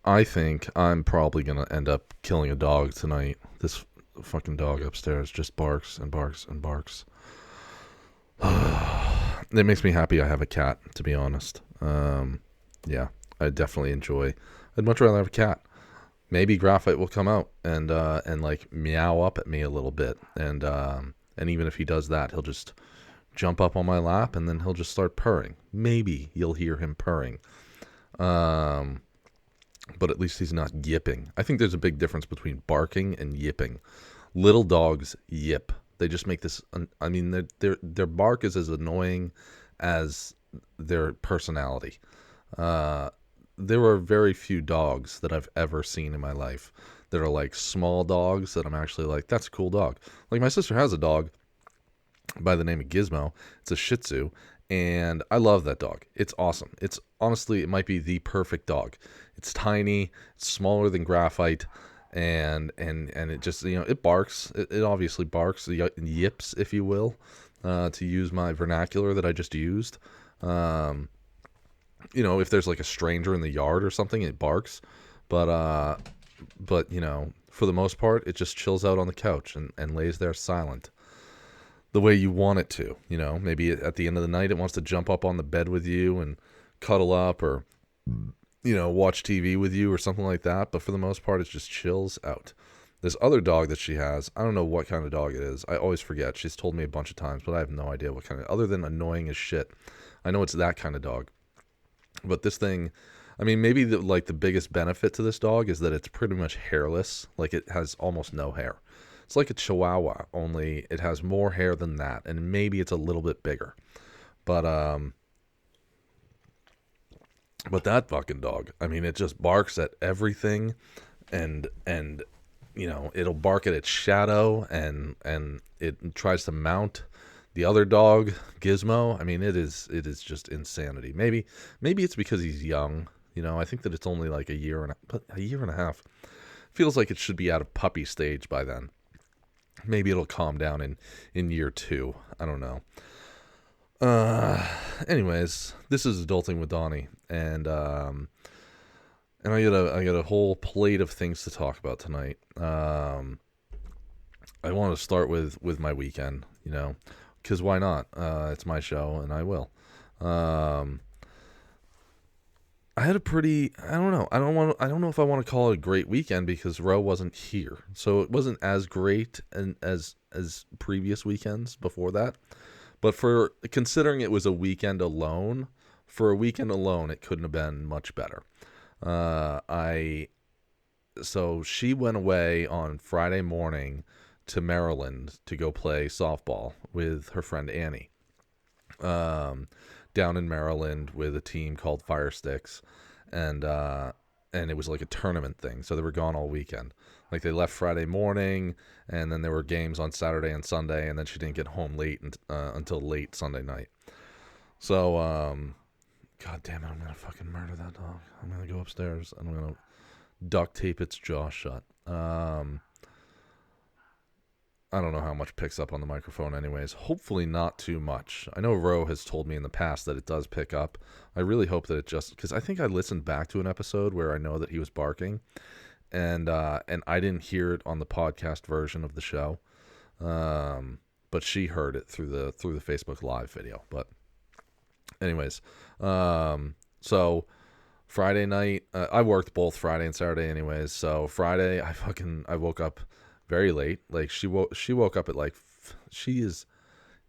I think I'm probably going to end up killing a dog tonight. This fucking dog upstairs just barks and barks and barks. It makes me happy I have a cat, to be honest. Yeah, I definitely enjoy. I'd much rather have a cat. Maybe Graphite will come out and like meow up at me a little bit, and even if he does that, he'll just jump up on my lap and then he'll just start purring. Maybe you'll hear him purring. But at least he's not yipping. I think there's a big difference between barking and yipping. Little dogs yip. They just make this. I mean, their bark is as annoying as their personality. There are very few dogs that I've ever seen in my life that are like small dogs that I'm actually like, that's a cool dog. Like my sister has a dog by the name of Gizmo. It's a Shih Tzu, and I love that dog. It's awesome. It's honestly, it might be the perfect dog. It's tiny, it's smaller than Graphite, and it just, it barks. It obviously barks, yips, if you will, to use my vernacular that I just used. If there's like a stranger in the yard or something, it barks, but for the most part, it just chills out on the couch and lays there silent, the way you want it to. Maybe at the end of the night, it wants to jump up on the bed with you and cuddle up, or watch TV with you or something like that. But for the most part, it just chills out. This other dog that she has, I don't know what kind of dog it is. I always forget. She's told me a bunch of times, but I have no idea what kind of, other than annoying as shit. I know it's that kind of dog. But this thing, I mean, maybe the biggest benefit to this dog is that it's pretty much hairless. Like, it has almost no hair. It's like a Chihuahua, only it has more hair than that, and maybe it's a little bit bigger. But that fucking dog, I mean, it just barks at everything, and it'll bark at its shadow, and it tries to mount the other dog, Gizmo. I mean, it is just insanity. Maybe it's because he's young. I think that it's only like a year and a half. Feels like it should be out of puppy stage by then. Maybe it'll calm down in year 2. I don't know. Anyways, this is Adulting with Donnie, and I got a whole plate of things to talk about tonight. I want to start with my weekend, because why not? It's my show, and I will. I had a pretty, I don't know. I don't know if I want to call it a great weekend because Ro wasn't here. So it wasn't as great as previous weekends before that. But for considering it was a weekend alone, it couldn't have been much better. So she went away on Friday morning to Maryland to go play softball with her friend Annie. Down in Maryland with a team called Fire Sticks, and it was like a tournament thing. So they were gone all weekend. Like, they left Friday morning, and then there were games on Saturday and Sunday, and then she didn't get home until late Sunday night. So, God damn it, I'm gonna fucking murder that dog. I'm gonna go upstairs and I'm gonna duct tape its jaw shut. I don't know how much picks up on the microphone anyways. Hopefully not too much. I know Ro has told me in the past that it does pick up. I really hope that it just... because I think I listened back to an episode where I know that he was barking, and I didn't hear it on the podcast version of the show. But she heard it through the Facebook Live video. But anyways, so Friday night, I worked both Friday and Saturday anyways. So Friday, I woke up very late. Like, she woke up at she is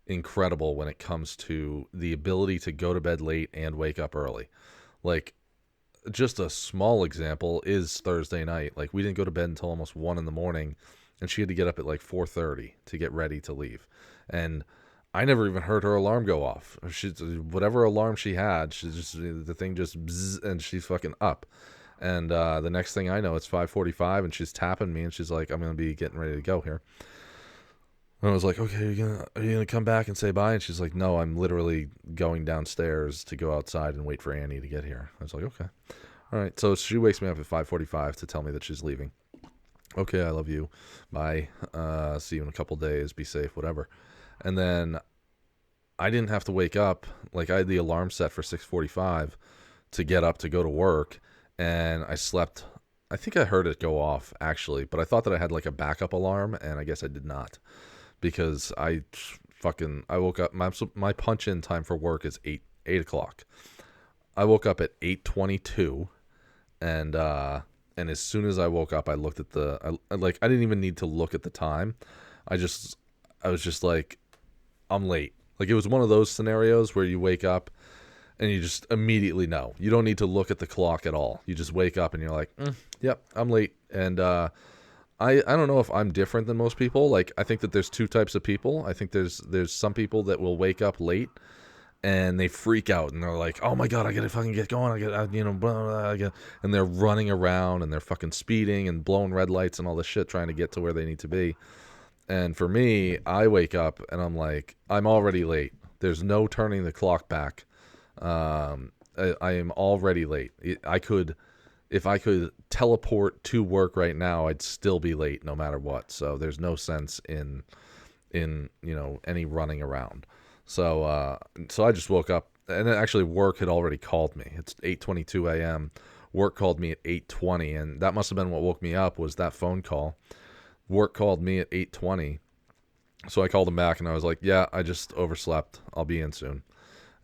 incredible when it comes to the ability to go to bed late and wake up early. Like, just a small example is Thursday night. Like, we didn't go to bed until almost 1 a.m, and she had to get up at 4:30 to get ready to leave. And I never even heard her alarm go off. Whatever alarm she had, the thing just bzzz, and she's fucking up. And the next thing I know, it's 5:45, and she's tapping me, and she's like, "I'm gonna be getting ready to go here." And I was like, "Okay, are you gonna come back and say bye?" And she's like, "No, I'm literally going downstairs to go outside and wait for Annie to get here." I was like, "Okay, all right." So she wakes me up at 5:45 to tell me that she's leaving. Okay, I love you. Bye. See you in a couple days. Be safe. Whatever. And then I didn't have to wake up. Like, I had the alarm set for 6:45 to get up to go to work. and I slept. I think I heard it go off actually, but I thought that I had like a backup alarm, and I guess I did not because I woke up. My punch in time for work is 8 o'clock. I woke up at 8:22, and as soon as I woke up, I looked at I didn't even need to look at the time. I just I was just like, I'm late. Like, it was one of those scenarios where you wake up and you just immediately know. You don't need to look at the clock at all. You just wake up and you're like, yep, I'm late. And I don't know if I'm different than most people. Like, I think that there's two types of people. I think there's some people that will wake up late and they freak out and they're like, oh my God, I gotta fucking get going. Blah, blah, blah, and they're running around and they're fucking speeding and blowing red lights and all this shit trying to get to where they need to be. And for me, I wake up and I'm like, I'm already late. There's no turning the clock back. I am already late. If I could teleport to work right now, I'd still be late no matter what. So there's no sense in any running around. So I just woke up, and actually work had already called me. It's 8:22 a.m. Work called me at 8:20, and that must have been what woke me up, was that phone call. Work called me at 8:20. So I called him back and I was like, yeah, I just overslept. I'll be in soon.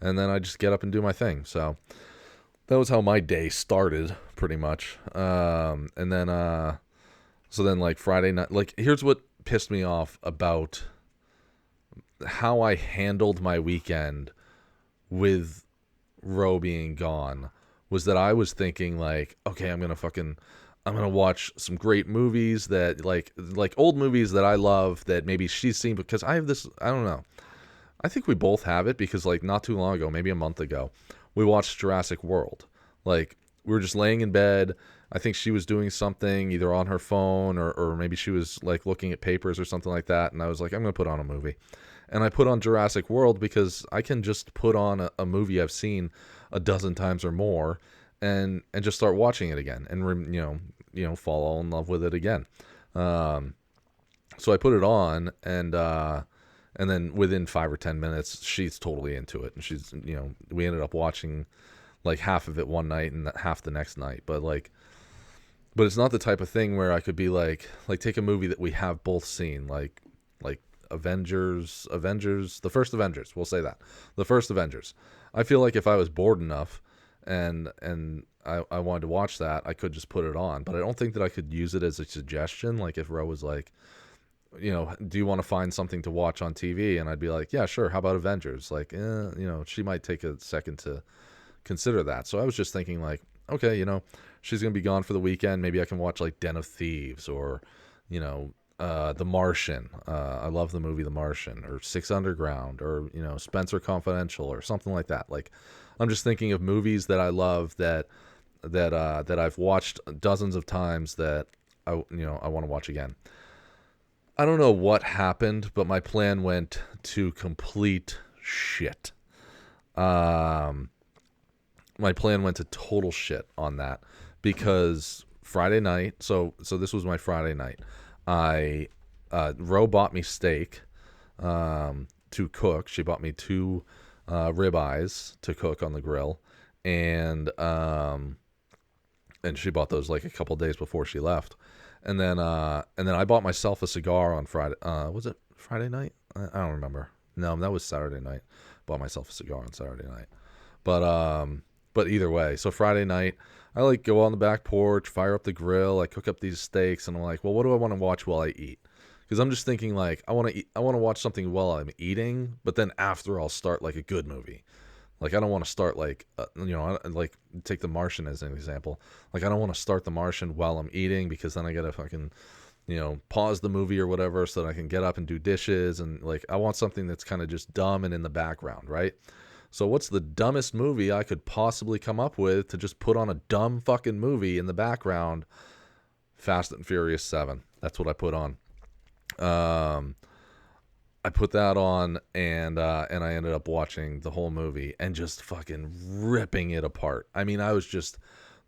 And then I just get up and do my thing. So that was how my day started, pretty much. So then like Friday night, like, here's what pissed me off about how I handled my weekend with Ro being gone, was that I was thinking like, okay, I'm gonna watch some great movies that like old movies that I love that maybe she's seen, because I have this, I don't know. I think we both have it because like not too long ago, maybe a month ago, we watched Jurassic World. Like, we were just laying in bed. I think she was doing something either on her phone or maybe she was like looking at papers or something like that. And I was like, I'm going to put on a movie. And I put on Jurassic World because I can just put on a movie I've seen a dozen times or more and just start watching it again and fall in love with it again. So I put it on, and then within 5 or 10 minutes, she's totally into it, and she's we ended up watching like half of it one night and half the next night. But it's not the type of thing where I could be like take a movie that we have both seen, like Avengers, the first Avengers. We'll say that the first Avengers. I feel like if I was bored enough and I wanted to watch that, I could just put it on. But I don't think that I could use it as a suggestion. Like, if Ro was like, do you want to find something to watch on TV? And I'd be like, yeah, sure. How about Avengers? Like, she might take a second to consider that. So I was just thinking like, okay, she's going to be gone for the weekend. Maybe I can watch like Den of Thieves or, The Martian. I love the movie The Martian, or Six Underground, or, Spencer Confidential, or something like that. Like, I'm just thinking of movies that I love that I've watched dozens of times that I want to watch again. I don't know what happened, but my plan went to complete shit. My plan went to total shit on that, because Friday night, so this was my Friday night. Ro bought me steak to cook. She bought me 2 ribeyes to cook on the grill, and she bought those like a couple days before she left. And then I bought myself a cigar on Friday. Was it Friday night? I don't remember. No, that was Saturday night. Bought myself a cigar on Saturday night. But either way, so Friday night, I like go on the back porch, fire up the grill, I cook up these steaks, and I'm like, well, what do I want to watch while I eat? Because I'm just thinking like, I want to watch something while I'm eating, but then after I'll start like a good movie. Like, I don't want to start like, like take The Martian as an example. Like, I don't want to start The Martian while I'm eating, because then I gotta fucking, pause the movie or whatever so that I can get up and do dishes. And like, I want something that's kind of just dumb and in the background, right? So what's the dumbest movie I could possibly come up with to just put on a dumb fucking movie in the background? Fast and Furious 7. That's what I put on. I put that on, and I ended up watching the whole movie and just fucking ripping it apart. I mean, I was just,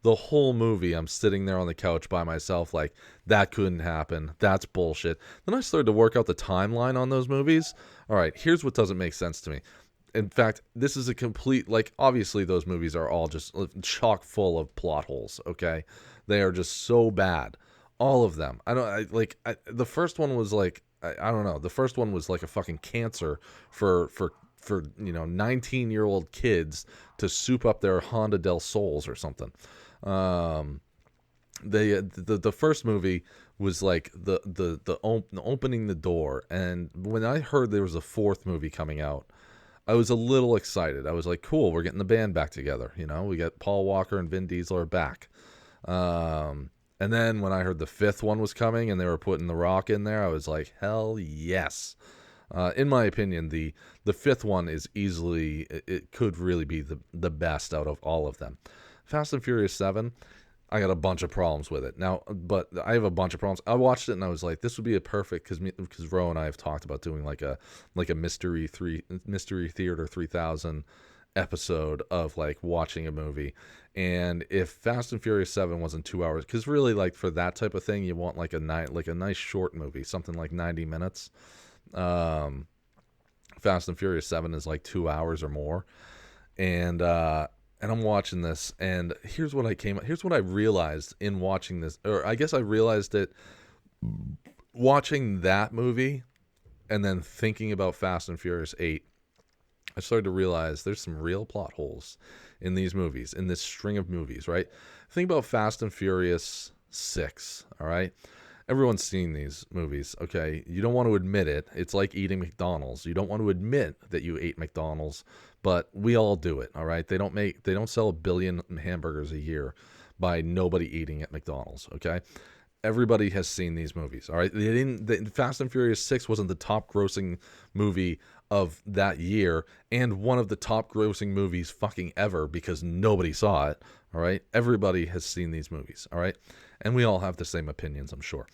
the whole movie, I'm sitting there on the couch by myself like, that couldn't happen. That's bullshit. Then I started to work out the timeline on those movies. All right, here's what doesn't make sense to me. in fact, this is a complete, like, obviously those movies are all just chock full of plot holes, okay? They are just so bad. All of them. The first one was like, I don't know. The first one was like a fucking cancer for 19-year-old kids to soup up their Honda del Sols or something. The first movie was like the opening the door, and when I heard there was a fourth movie coming out, I was a little excited. I was like, cool, we're getting the band back together. We got Paul Walker and Vin Diesel are back. And then when I heard the fifth one was coming and they were putting The Rock in there, I was like, hell yes. In my opinion, the fifth one is easily, it could really be the best out of all of them. Fast and Furious 7, I got a bunch of problems with it. Now, but I have a bunch of problems. I watched it and I was like, this would be a perfect, because Ro and I have talked about doing like a Mystery Theater 3000 episode of like watching a movie. And if Fast and Furious 7 wasn't 2 hours, because really, like, for that type of thing, you want like a nice short movie, something like 90 minutes. Fast and Furious 7 is like 2 hours or more. And I'm watching this, and here's what I realized in watching this, or I guess I realized it watching that movie and then thinking about Fast and Furious 8. I started to realize there's some real plot holes in these movies, in this string of movies, right? Think about Fast and Furious 6, all right? Everyone's seen these movies, okay? You don't want to admit it. It's like eating McDonald's. You don't want to admit that you ate McDonald's, but we all do it, all right? They don't sell 1 billion hamburgers a year by nobody eating at McDonald's, okay? Everybody has seen these movies, all right? Fast and Furious 6 wasn't the top grossing movie of that year and one of the top grossing movies fucking ever because nobody saw it, all right? Everybody has seen these movies, all right? And we all have the same opinions, I'm sure.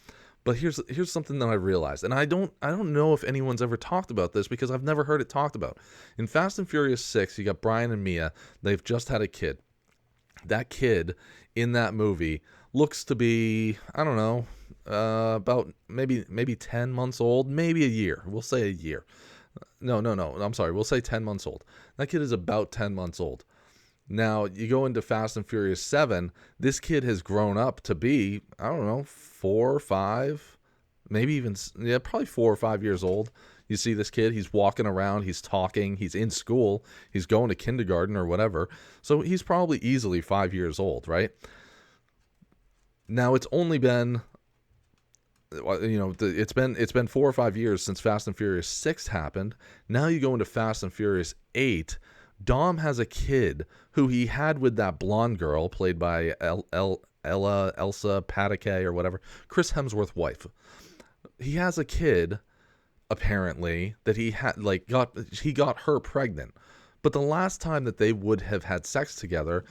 But here's something that I realized, and I don't know if anyone's ever talked about this because I've never heard it talked about. In Fast and Furious 6, you got Brian and Mia. They've just had a kid. That kid in that movie looks to be, I don't know, about maybe 10 months old, maybe a year. We'll say a year. No, I'm sorry. We'll say 10 months old. That kid is about 10 months old. Now, you go into Fast and Furious 7, this kid has grown up to be, I don't know, 4 or 5, maybe even, yeah, probably 4 or 5 years old. You see this kid, he's walking around, he's talking, he's in school, he's going to kindergarten or whatever. So he's probably easily 5 years old, right? Now, it's only been, it's been 4 or 5 years since Fast and Furious 6 happened. Now you go into Fast and Furious 8. Dom has a kid who he had with that blonde girl played by Elsa Pataky or whatever, Chris Hemsworth's wife. He has a kid, apparently, that he got her pregnant. But the last time that they would have had sex together,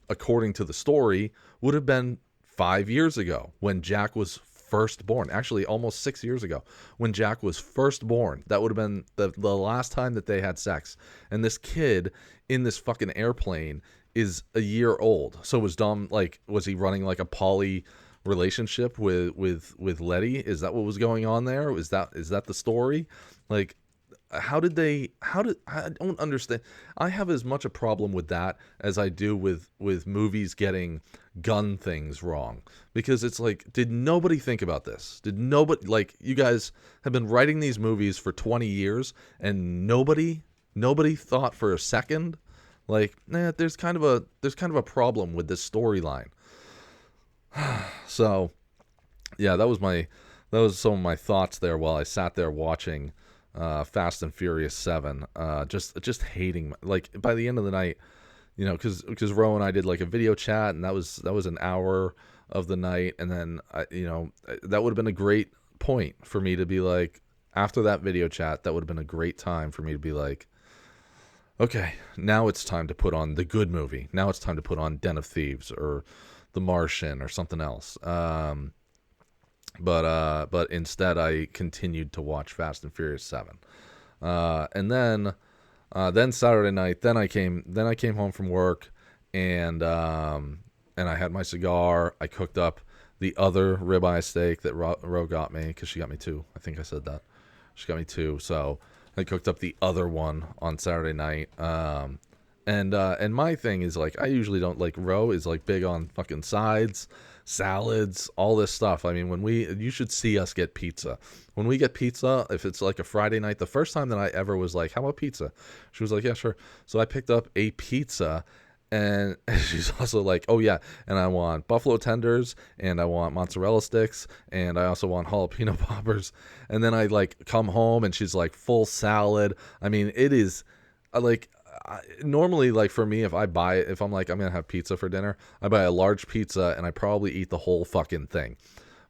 according to the story, would have been 5 years ago when Jack was first born. Actually, almost 6 years ago when Jack was first born. That would have been the last time that they had sex. And this kid in this fucking airplane is a year old. So was Dom, was he running like a poly relationship with Letty? Is that what was going on there? Is that the story? Like, I don't understand. I have as much a problem with that as I do with movies getting gun things wrong, because it's like, did nobody think about this? Did nobody, like, you guys have been writing these movies for 20 years and nobody thought for a second, like, there's kind of a problem with this storyline. So yeah, that was some of my thoughts there while I sat there watching Fast and Furious 7, just hating, like, by the end of the night, because Ro and I did like a video chat, and that was an hour of the night, and then that would have been a great point for me to be like, after that video chat, that would have been a great time for me to be like, okay, now it's time to put on the good movie. Now it's time to put on Den of Thieves or The Martian or something else. But instead I continued to watch Fast and Furious 7. And then Saturday night, then I came home from work, and I had my cigar. I cooked up the other ribeye steak that Ro got me, because she got me 2. I think I said that. She got me 2. So I cooked up the other one on Saturday night. And my thing is like I usually don't like Ro is like big on fucking sides, salads, all this stuff. I mean, you should see us get pizza. When we get pizza, if it's like a Friday night, the first time that I ever was like, "How about pizza?" She was like, "Yeah, sure." So I picked up a pizza. And she's also like, "Oh yeah, and I want buffalo tenders, and I want mozzarella sticks, and I also want jalapeno poppers." And then I like come home, and she's like, "Full salad." I mean, it is like normally like for me, if I'm like I'm gonna have pizza for dinner, I buy a large pizza, and I probably eat the whole fucking thing.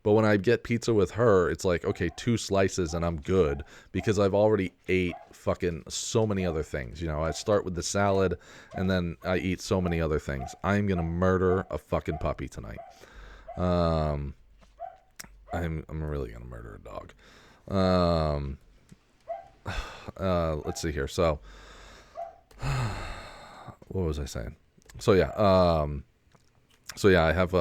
But when I get pizza with her, it's like, okay, 2 slices and I'm good because I've already ate fucking so many other things. You know, I start with the salad and then I eat so many other things. I'm going to murder a fucking puppy tonight. Um, I'm really going to murder a dog. Let's see here. So, what was I saying? So yeah, I have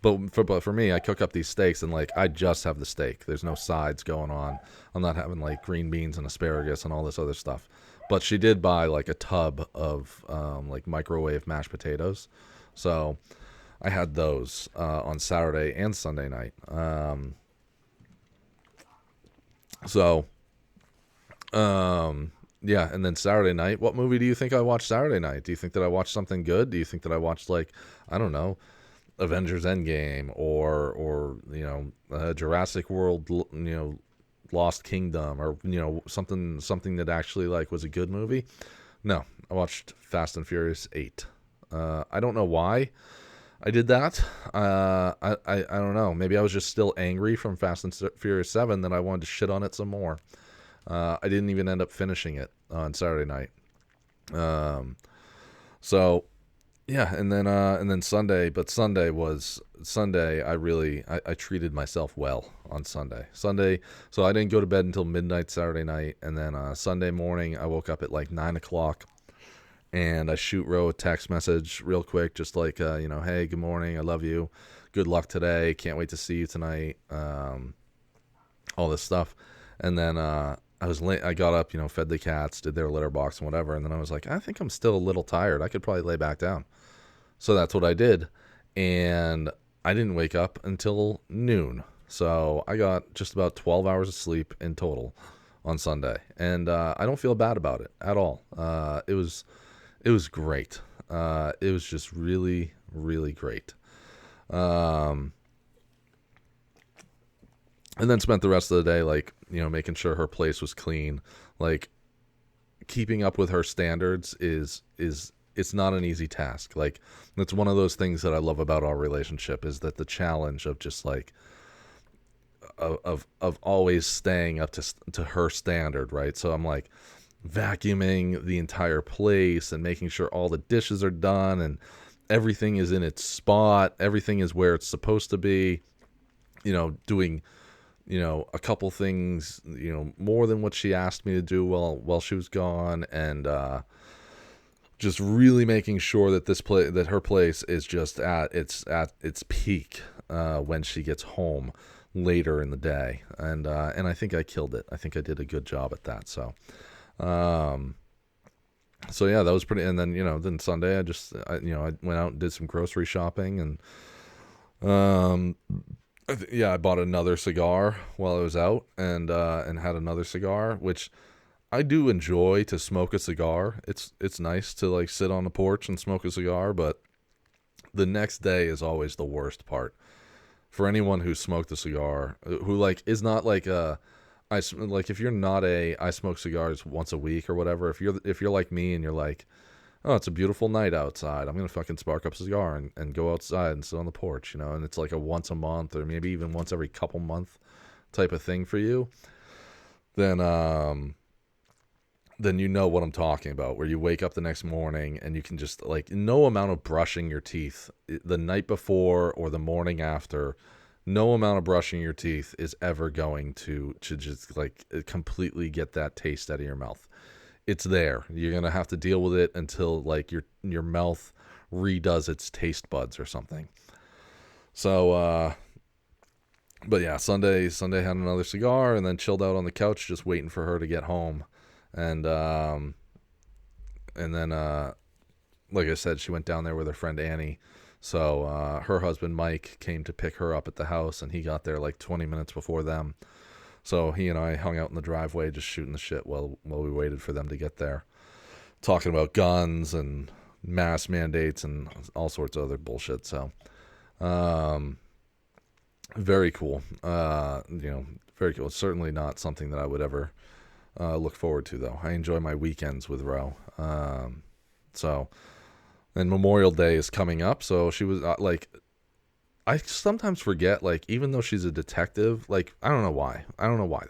but for me, I cook up these steaks and like I just have the steak. There's no sides going on. I'm not having like green beans and asparagus and all this other stuff. But she did buy like a tub of like microwave mashed potatoes, so I had those on Saturday and Sunday night. So yeah, and then Saturday night, what movie do you think I watched Saturday night? Do you think that I watched something good? Do you think that I watched like I don't know, Avengers Endgame or Jurassic World, Lost Kingdom, or something that actually like was a good movie? No, I watched Fast and Furious 8. I don't know why I did that. I don't know. Maybe I was just still angry from Fast and Furious 7 that I wanted to shit on it some more. I didn't even end up finishing it on Saturday night. So yeah, and then Sunday, but Sunday. I treated myself well on Sunday. So I didn't go to bed until midnight Saturday night, and then Sunday morning I woke up at like 9 o'clock, and I shoot Ro a text message real quick, just like hey, good morning, I love you, good luck today, can't wait to see you tonight, all this stuff, and then I was late. I got up, fed the cats, did their litter box and whatever, and then I was like, I think I'm still a little tired. I could probably lay back down. So that's what I did. And I didn't wake up until noon. So I got just about 12 hours of sleep in total on Sunday. And I don't feel bad about it at all. It was great. It was just really, really great. And then spent the rest of the day, like, making sure her place was clean. Like, keeping up with her standards is it's not an easy task. Like, that's one of those things that I love about our relationship, is that the challenge of just like of always staying up to her standard, right? So I'm like vacuuming the entire place and making sure all the dishes are done and everything is in its spot, everything is where it's supposed to be, doing a couple things, more than what she asked me to do while she was gone, and just really making sure that that her place is just at its peak when she gets home later in the day, and I think I killed it. I think I did a good job at that. So yeah, that was pretty. And then then Sunday I went out and did some grocery shopping, and I bought another cigar while I was out, and had another cigar, which I do enjoy to smoke a cigar. It's nice to like sit on the porch and smoke a cigar, but the next day is always the worst part. For anyone who smoked a cigar, who like is not like like if you're not I smoke cigars once a week or whatever. If you're like me and you're like, oh, it's a beautiful night outside, I'm gonna fucking spark up a cigar and go outside and sit on the porch, and it's like a once a month or maybe even once every couple month type of thing for you, then you know what I'm talking about, where you wake up the next morning and you can just like no amount of brushing your teeth the night before or the morning after, no amount of brushing your teeth is ever going to just like completely get that taste out of your mouth. It's there. You're going to have to deal with it until like your mouth redoes its taste buds or something. So but yeah, Sunday had another cigar and then chilled out on the couch just waiting for her to get home. and then like I said, she went down there with her friend Annie. So her husband Mike came to pick her up at the house, and he got there like 20 minutes before them. So he and I hung out in the driveway just shooting the shit while we waited for them to get there, talking about guns and mask mandates and all sorts of other bullshit. So very cool. Very cool. It's certainly not something that I would ever look forward to, though. I enjoy my weekends with Ro. So, and Memorial Day is coming up, so she was like, I sometimes forget, like, even though she's a detective, like, I don't know why. I don't know why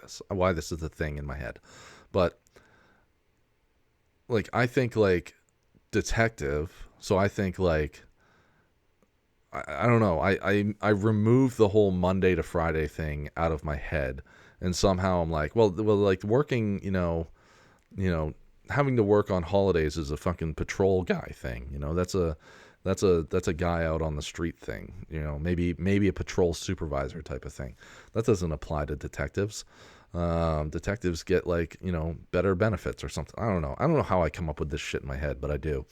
this is a thing in my head. But, like, I think, like, detective, so I think, like, I don't know. I removed the whole Monday to Friday thing out of my head, and somehow I'm like, well, like working, having to work on holidays is a fucking patrol guy thing. That's a guy out on the street thing. Maybe a patrol supervisor type of thing. That doesn't apply to detectives. Detectives get like better benefits or something. I don't know how I come up with this shit in my head, but I do.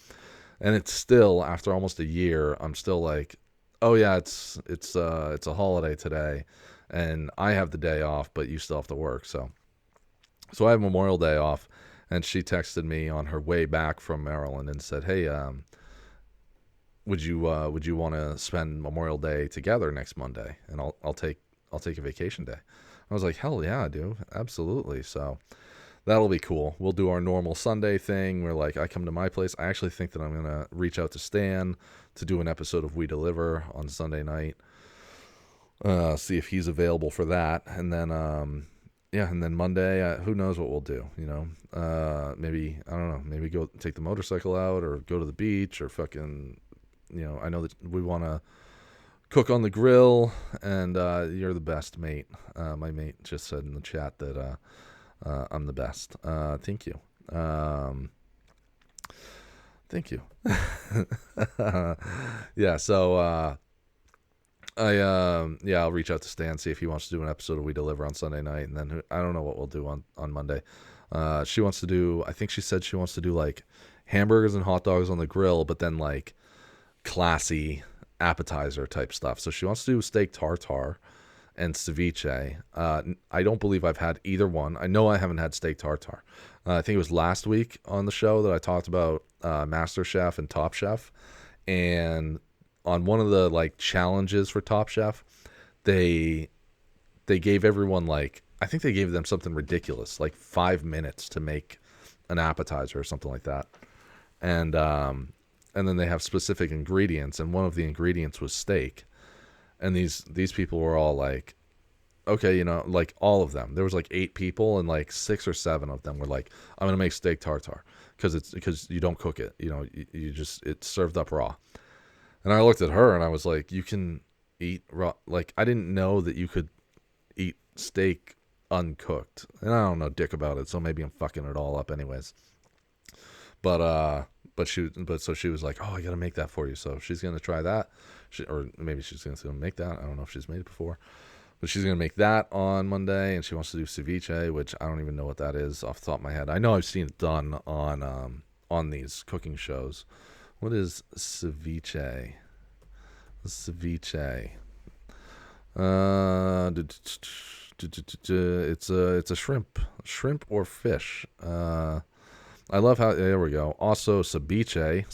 And it's still, after almost a year, I'm still like, oh yeah, it's a holiday today, and I have the day off, but you still have to work. So I have Memorial Day off, and she texted me on her way back from Maryland and said, hey, would you want to spend Memorial Day together next Monday? And I'll take a vacation day. I was like, hell yeah, I do, absolutely. So that'll be cool. We'll do our normal Sunday thing where, like, I come to my place. I actually think that I'm going to reach out to Stan to do an episode of We Deliver on Sunday night. See if he's available for that. And then, and then Monday, who knows what we'll do, maybe, I don't know, maybe go take the motorcycle out or go to the beach or fucking, I know that we want to cook on the grill, and you're the best, mate. My mate just said in the chat that I'm the best. Thank you. Thank you. Yeah. So I'll reach out to Stan, see if he wants to do an episode of We Deliver on Sunday night, and then I don't know what we'll do on Monday. She wants to do. I think she said she wants to do like hamburgers and hot dogs on the grill, but then like classy appetizer type stuff. So she wants to do steak tartare and ceviche. I don't believe I've had either one. I know I haven't had steak tartare. I think it was last week on the show that I talked about Master Chef and Top Chef, and on one of the like challenges for Top Chef, they gave everyone, like, I think they gave them something ridiculous, like 5 minutes to make an appetizer or something like that, and then they have specific ingredients, and one of the ingredients was steak. And these people were all like, okay, like all of them. There was like 8 people, and like 6 or 7 of them were like, I'm gonna make steak tartare because you don't cook it. You just, it's served up raw. And I looked at her and I was like, you can eat raw? Like, I didn't know that you could eat steak uncooked. And I don't know dick about it, so maybe I'm fucking it all up anyways. But so she was like, oh, I gotta make that for you. So she's gonna try that. Or maybe she's gonna make that. I don't know if she's made it before. But she's going to make that on Monday, and she wants to do ceviche, which I don't even know what that is off the top of my head. I know I've seen it done on these cooking shows. What is ceviche? Ceviche. It's a shrimp or fish. I love how, there we go. Also ceviche,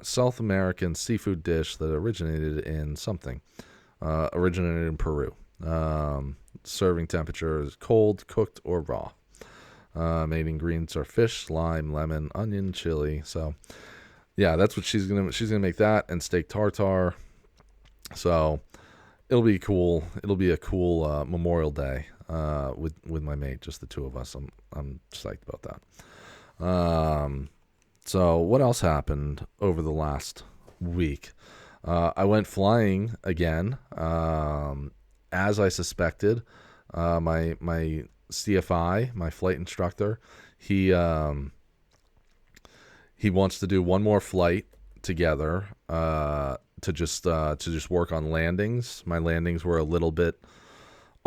South American seafood dish that originated in Peru. Serving temperature is cold, cooked, or raw. Main ingredients are fish, lime, lemon, onion, chili. So, yeah, that's what she's gonna make, that and steak tartare. So it'll be cool. It'll be a cool Memorial Day with my mate, just the two of us. I'm psyched about that. So what else happened over the last week? I went flying again, as I suspected. My CFI, my flight instructor, he wants to do one more flight together to just work on landings. My landings were a little bit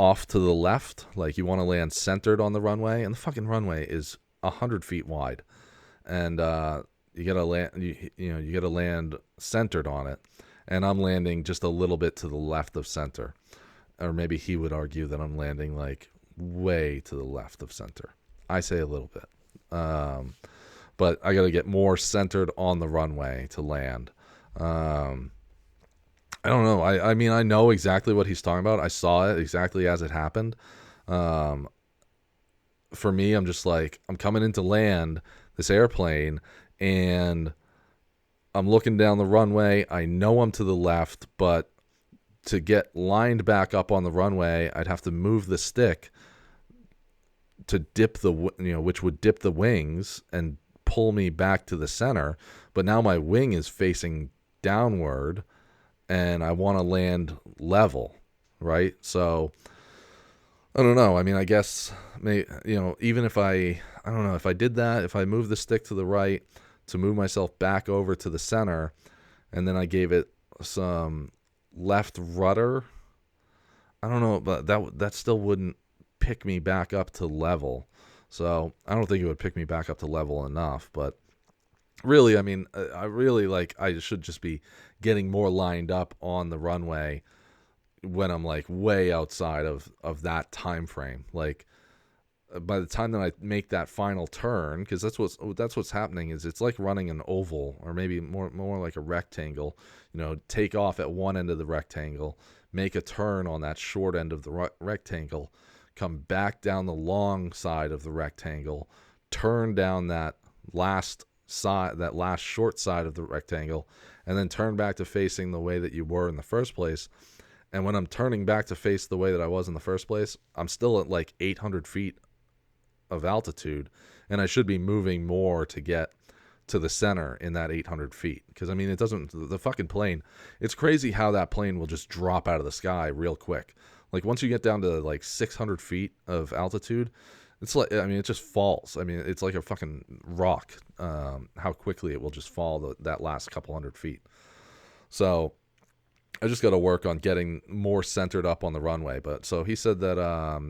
off to the left, like you want to land centered on the runway, and the fucking runway is 100 feet wide, and you gotta land, you gotta land centered on it, and I'm landing just a little bit to the left of center, or maybe he would argue that I'm landing like way to the left of center. I say a little bit, but I gotta get more centered on the runway to land. I don't know. I mean, I know exactly what he's talking about. I saw it exactly as it happened. For me, I'm just like, I'm coming into land this airplane, and I'm looking down the runway. I know I'm to the left, but to get lined back up on the runway, I'd have to move the stick to dip which would dip the wings and pull me back to the center. But now my wing is facing downward, and I want to land level, right? So I don't know. I mean, I guess even if I don't know if I did that, if I moved the stick to the right to move myself back over to the center, and then I gave it some left rudder, I don't know, but that still wouldn't pick me back up to level. So I don't think it would pick me back up to level enough, but really, I mean, I should just be getting more lined up on the runway when I'm like way outside of that time frame. Like by the time that I make that final turn, because that's what's happening, is it's like running an oval, or maybe more like a rectangle. Take off at one end of the rectangle, make a turn on that short end of the rectangle, come back down the long side of the rectangle, turn down that last short side of the rectangle, and then turn back to facing the way that you were in the first place. And when I'm turning back to face the way that I was in the first place, I'm still at like 800 feet of altitude, and I should be moving more to get to the center in that 800 feet. Because I mean, the fucking plane, it's crazy how that plane will just drop out of the sky real quick. Like once you get down to like 600 feet of altitude, it's like, I mean, it just falls. I mean, it's like a fucking rock, how quickly it will just fall that last couple hundred feet. So I just got to work on getting more centered up on the runway. But so he said that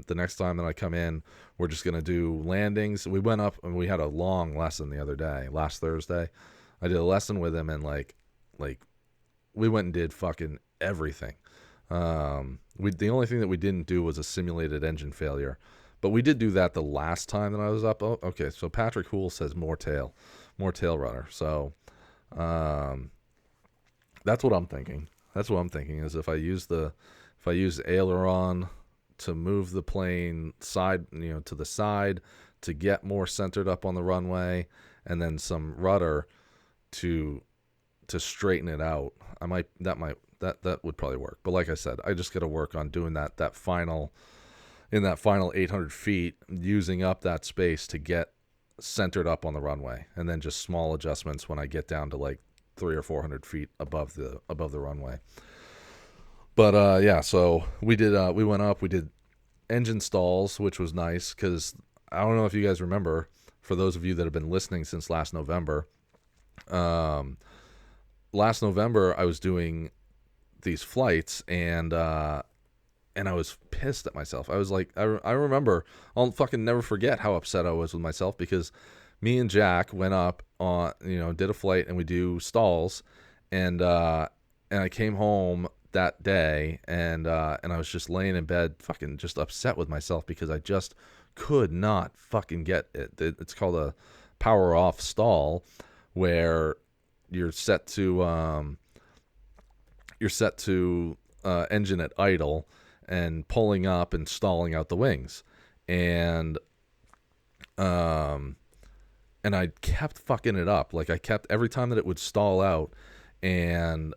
the next time that I come in, we're just going to do landings. We went up and we had a long lesson the other day, last Thursday. I did a lesson with him, and like we went and did fucking everything. The only thing that we didn't do was a simulated engine failure. But we did do that the last time that I was up. Oh, okay, so Patrick Hool says more tail rudder. So that's what I'm thinking. That's what I'm thinking is if I use aileron to move the plane side, to the side to get more centered up on the runway, and then some rudder to straighten it out. That would probably work. But like I said, I just got to work on doing that final 800 feet, using up that space to get centered up on the runway, and then just small adjustments when I get down to like 300 or 400 feet above the runway. But yeah, so we went up, we did engine stalls, which was nice, because I don't know if you guys remember, for those of you that have been listening since last November, I was doing these flights, and I was pissed at myself. I was like, I remember, I'll fucking never forget how upset I was with myself, because me and Jack went up on, did a flight, and we do stalls, and I came home that day, and I was just laying in bed, fucking just upset with myself, because I just could not fucking get it. It's called a power off stall, where you're set to engine at idle and pulling up and stalling out the wings, and I kept fucking it up. Like, I kept, every time that it would stall out, and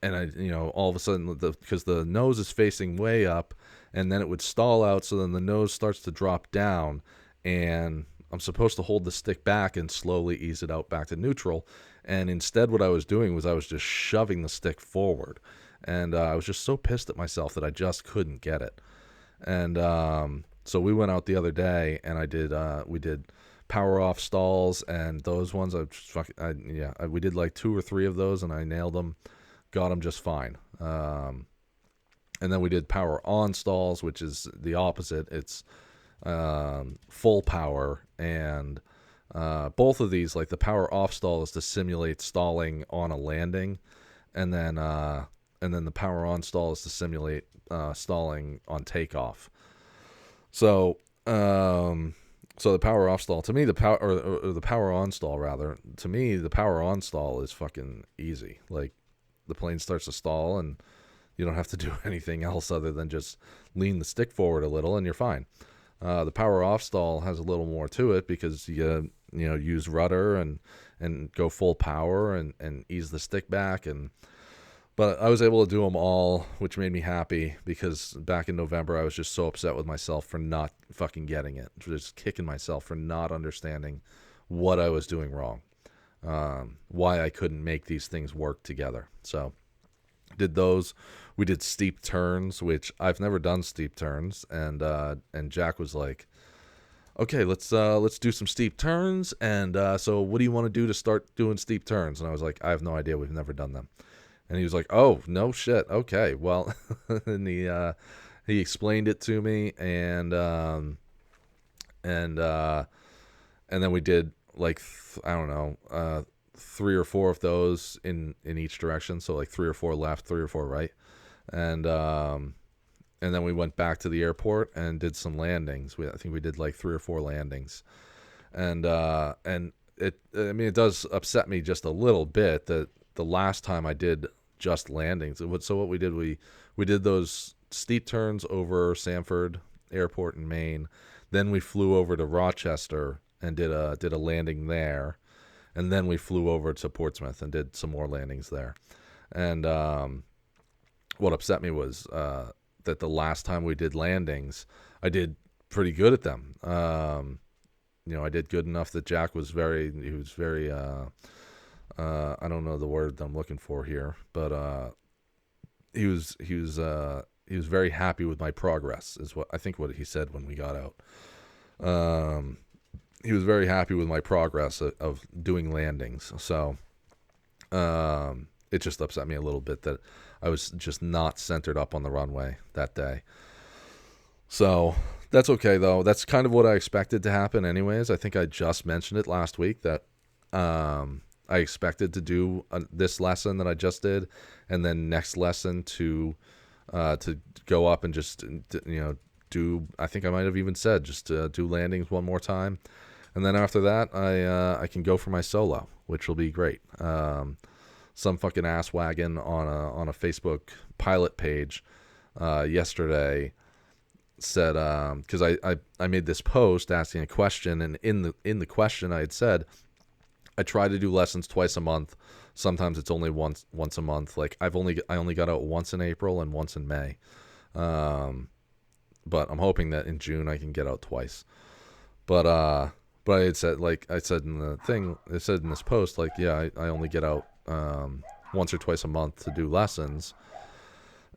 I, all of a sudden, because the nose is facing way up, and then it would stall out, so then the nose starts to drop down, and I'm supposed to hold the stick back and slowly ease it out back to neutral. And instead, what I was doing was I was just shoving the stick forward, and I was just so pissed at myself that I just couldn't get it. And so we went out the other day, and we did power off stalls, and those ones we did like 2 or 3 of those, and I nailed them, got them just fine. And then we did power on stalls, which is the opposite. It's full power, and both of these, like the power off stall is to simulate stalling on a landing, and then the power on stall is to simulate stalling on takeoff. So so the power off stall, to me, the power or the power on stall rather, to me the power on stall is fucking easy. Like the plane starts to stall and you don't have to do anything else other than just lean the stick forward a little and you're fine. The power off stall has a little more to it because you use rudder and go full power and ease the stick back. But I was able to do them all, which made me happy because back in November I was just so upset with myself for not fucking getting it. Just kicking myself for not understanding what I was doing wrong, why I couldn't make these things work together. So did those. We did steep turns, which I've never done steep turns, and Jack was like, "Okay, let's do some steep turns." And so, what do you want to do to start doing steep turns? And I was like, "I have no idea. We've never done them." And he was like, "Oh, no shit. Okay, well," and he explained it to me, and then we did like I don't know, 3 or 4 of those in each direction. So like 3 or 4 left, 3 or 4 right. And then we went back to the airport and did some landings. I think we did like 3 or 4 landings, and it does upset me just a little bit that the last time I did just landings. So what we did those steep turns over Sanford Airport in Maine, then we flew over to Rochester and did a landing there, and then we flew over to Portsmouth and did some more landings there, and what upset me was that the last time we did landings, I did pretty good at them. I did good enough that Jack was very, I don't know the word that I'm looking for here, but he was very happy with my progress, is what he said when we got out. He was very happy with my progress of doing landings. So it just upset me a little bit that I was just not centered up on the runway that day. So that's okay, though. That's kind of what I expected to happen anyways. I think I just mentioned it last week that I expected to do this lesson that I just did, and then next lesson to go up and just do. I think I might have even said just do landings one more time, and then after that I can go for my solo, which will be great. Some fucking ass wagon on a Facebook pilot page yesterday said, because I made this post asking a question, and in the question I had said, I try to do lessons twice a month. Sometimes it's only once a month. Like I only got out once in April and once in May, but I'm hoping that in June I can get out twice. But I had said, like I said in the thing, it said in this post, like, yeah, I only get out once or twice a month to do lessons.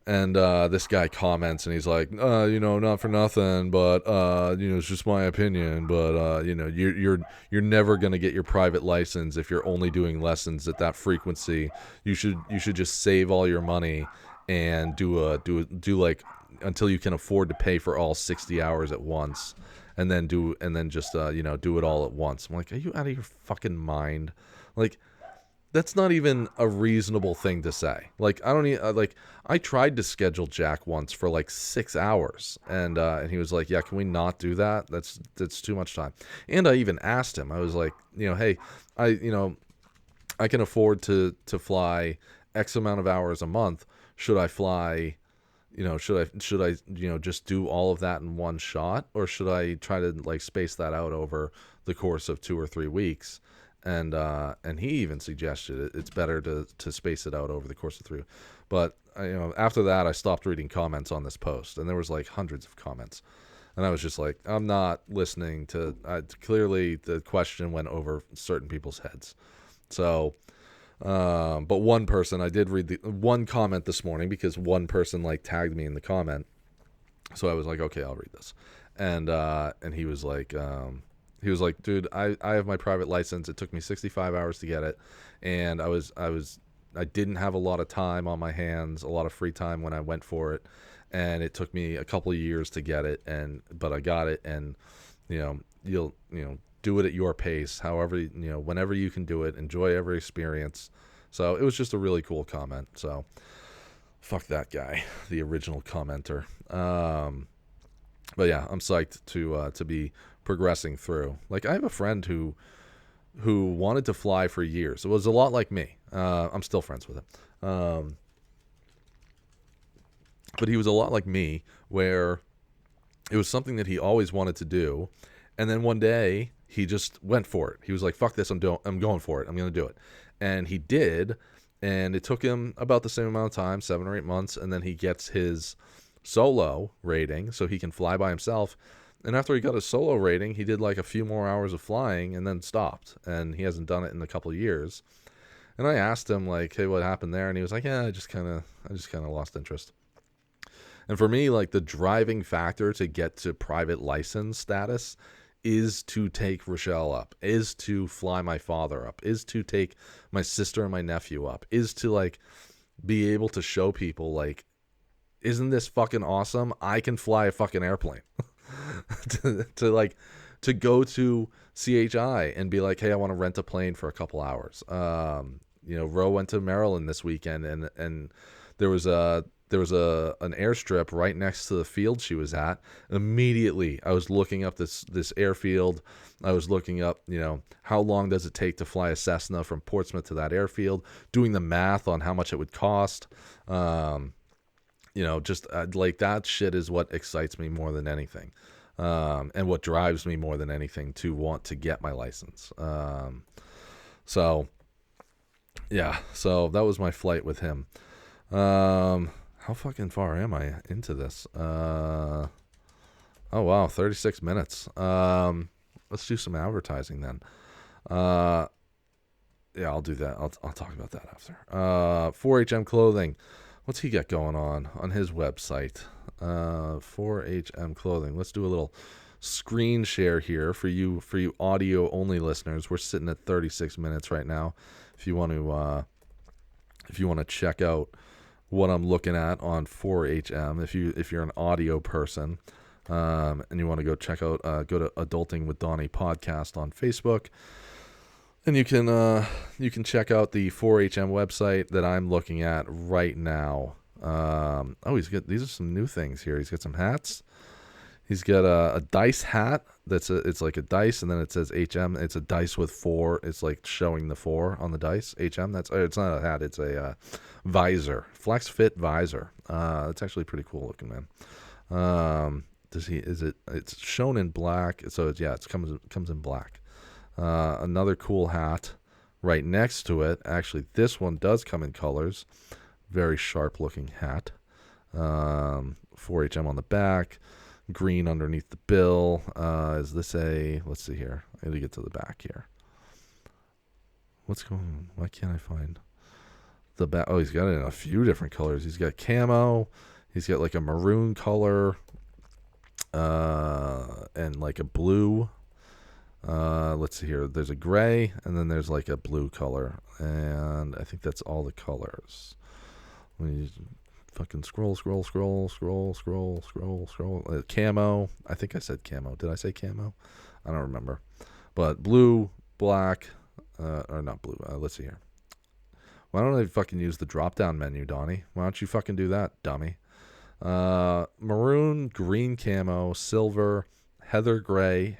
And this guy comments and he's like, not for nothing, but it's just my opinion, but you're never gonna get your private license if you're only doing lessons at that frequency. You should just save all your money and do like until you can afford to pay for all 60 hours at once, and then just do it all at once. I'm like, are you out of your fucking mind? Like, that's not even a reasonable thing to say. Like, I don't need, I tried to schedule Jack once for like 6 hours, and he was like, yeah, can we not do that? That's too much time. And I even asked him, I was like, hey, I can afford to fly X amount of hours a month. Should I fly, should I just do all of that in one shot, or should I try to like space that out over the course of 2 or 3 weeks? And he even suggested it's better to space it out over the course of 3. But after that, I stopped reading comments on this post, and there was like hundreds of comments, and I was just like, I'm not listening to. Clearly, the question went over certain people's heads. So, but one person, I did read the one comment this morning because one person like tagged me in the comment, so I was like, okay, I'll read this, and he was like. He was like, dude, I have my private license. It took me 65 hours to get it. And I was I didn't have a lot of time on my hands, a lot of free time when I went for it, and it took me a couple of years to get it, but I got it, and you'll do it at your pace, however, whenever you can do it, enjoy every experience. So it was just a really cool comment. So fuck that guy, the original commenter. But yeah, I'm psyched to be progressing through. Like, I have a friend who wanted to fly for years. It was a lot like me. I'm still friends with him. But he was a lot like me, where it was something that he always wanted to do, and then one day he just went for it. He was like, "Fuck this! I'm going for it. I'm going to do it," and he did. And it took him about the same amount of time, 7 or 8 months, and then he gets his solo rating, so he can fly by himself. And after he got his solo rating, he did like a few more hours of flying and then stopped. And he hasn't done it in a couple of years. And I asked him, like, "Hey, what happened there?" And he was like, "Yeah, I just kind of lost interest." And for me, like, the driving factor to get to private license status is to take Rochelle up, is to fly my father up, is to take my sister and my nephew up, is to, like, be able to show people, like, isn't this fucking awesome? I can fly a fucking airplane. to go to CHI and be like, "Hey, I want to rent a plane for a couple hours." Ro went to Maryland this weekend, and there was an airstrip right next to the field she was at. Immediately, I was looking up this airfield. I was looking up, how long does it take to fly a Cessna from Portsmouth to that airfield, doing the math on how much it would cost. Like, that shit is what excites me more than anything, and what drives me more than anything to want to get my license. So that was my flight with him. How fucking far am I into this? Oh wow, 36 minutes. Let's do some advertising then. Yeah, I'll do that. I'll talk about that after. 4HM Clothing. What's he got going on his website? 4HM Clothing. Let's do a little screen share here for you audio only listeners. We're sitting at 36 minutes right now. If you want to check out what I'm looking at on 4HM, if you're an audio person, and you want to go check out, go to Adulting with Donnie podcast on Facebook. And you can check out the 4HM website that I'm looking at right now. These are some new things here. He's got some hats. He's got a dice hat it's like a dice, and then it says HM. It's a dice with 4. It's like showing the 4 on the dice. HM. It's not a hat. It's a visor, flex fit visor. It's actually pretty cool looking, man. It's shown in black. So it comes in black. Another cool hat right next to it. Actually, this one does come in colors. Very sharp looking hat. 4HM on the back, green underneath the bill. Is this let's see here. I got to get to the back here. What's going on? Why can't I find the back? Oh, he's got it in a few different colors. He's got camo. He's got like a maroon color, and like a blue. Let's see here. There's a gray, and then there's like a blue color, and I think that's all the colors. Let me fucking scroll. Camo. I think I said camo. Did I say camo? I don't remember. But blue, black, or not blue. Let's see here. Why don't I fucking use the drop-down menu, Donnie? Why don't you fucking do that, dummy? Maroon, green camo, silver, heather gray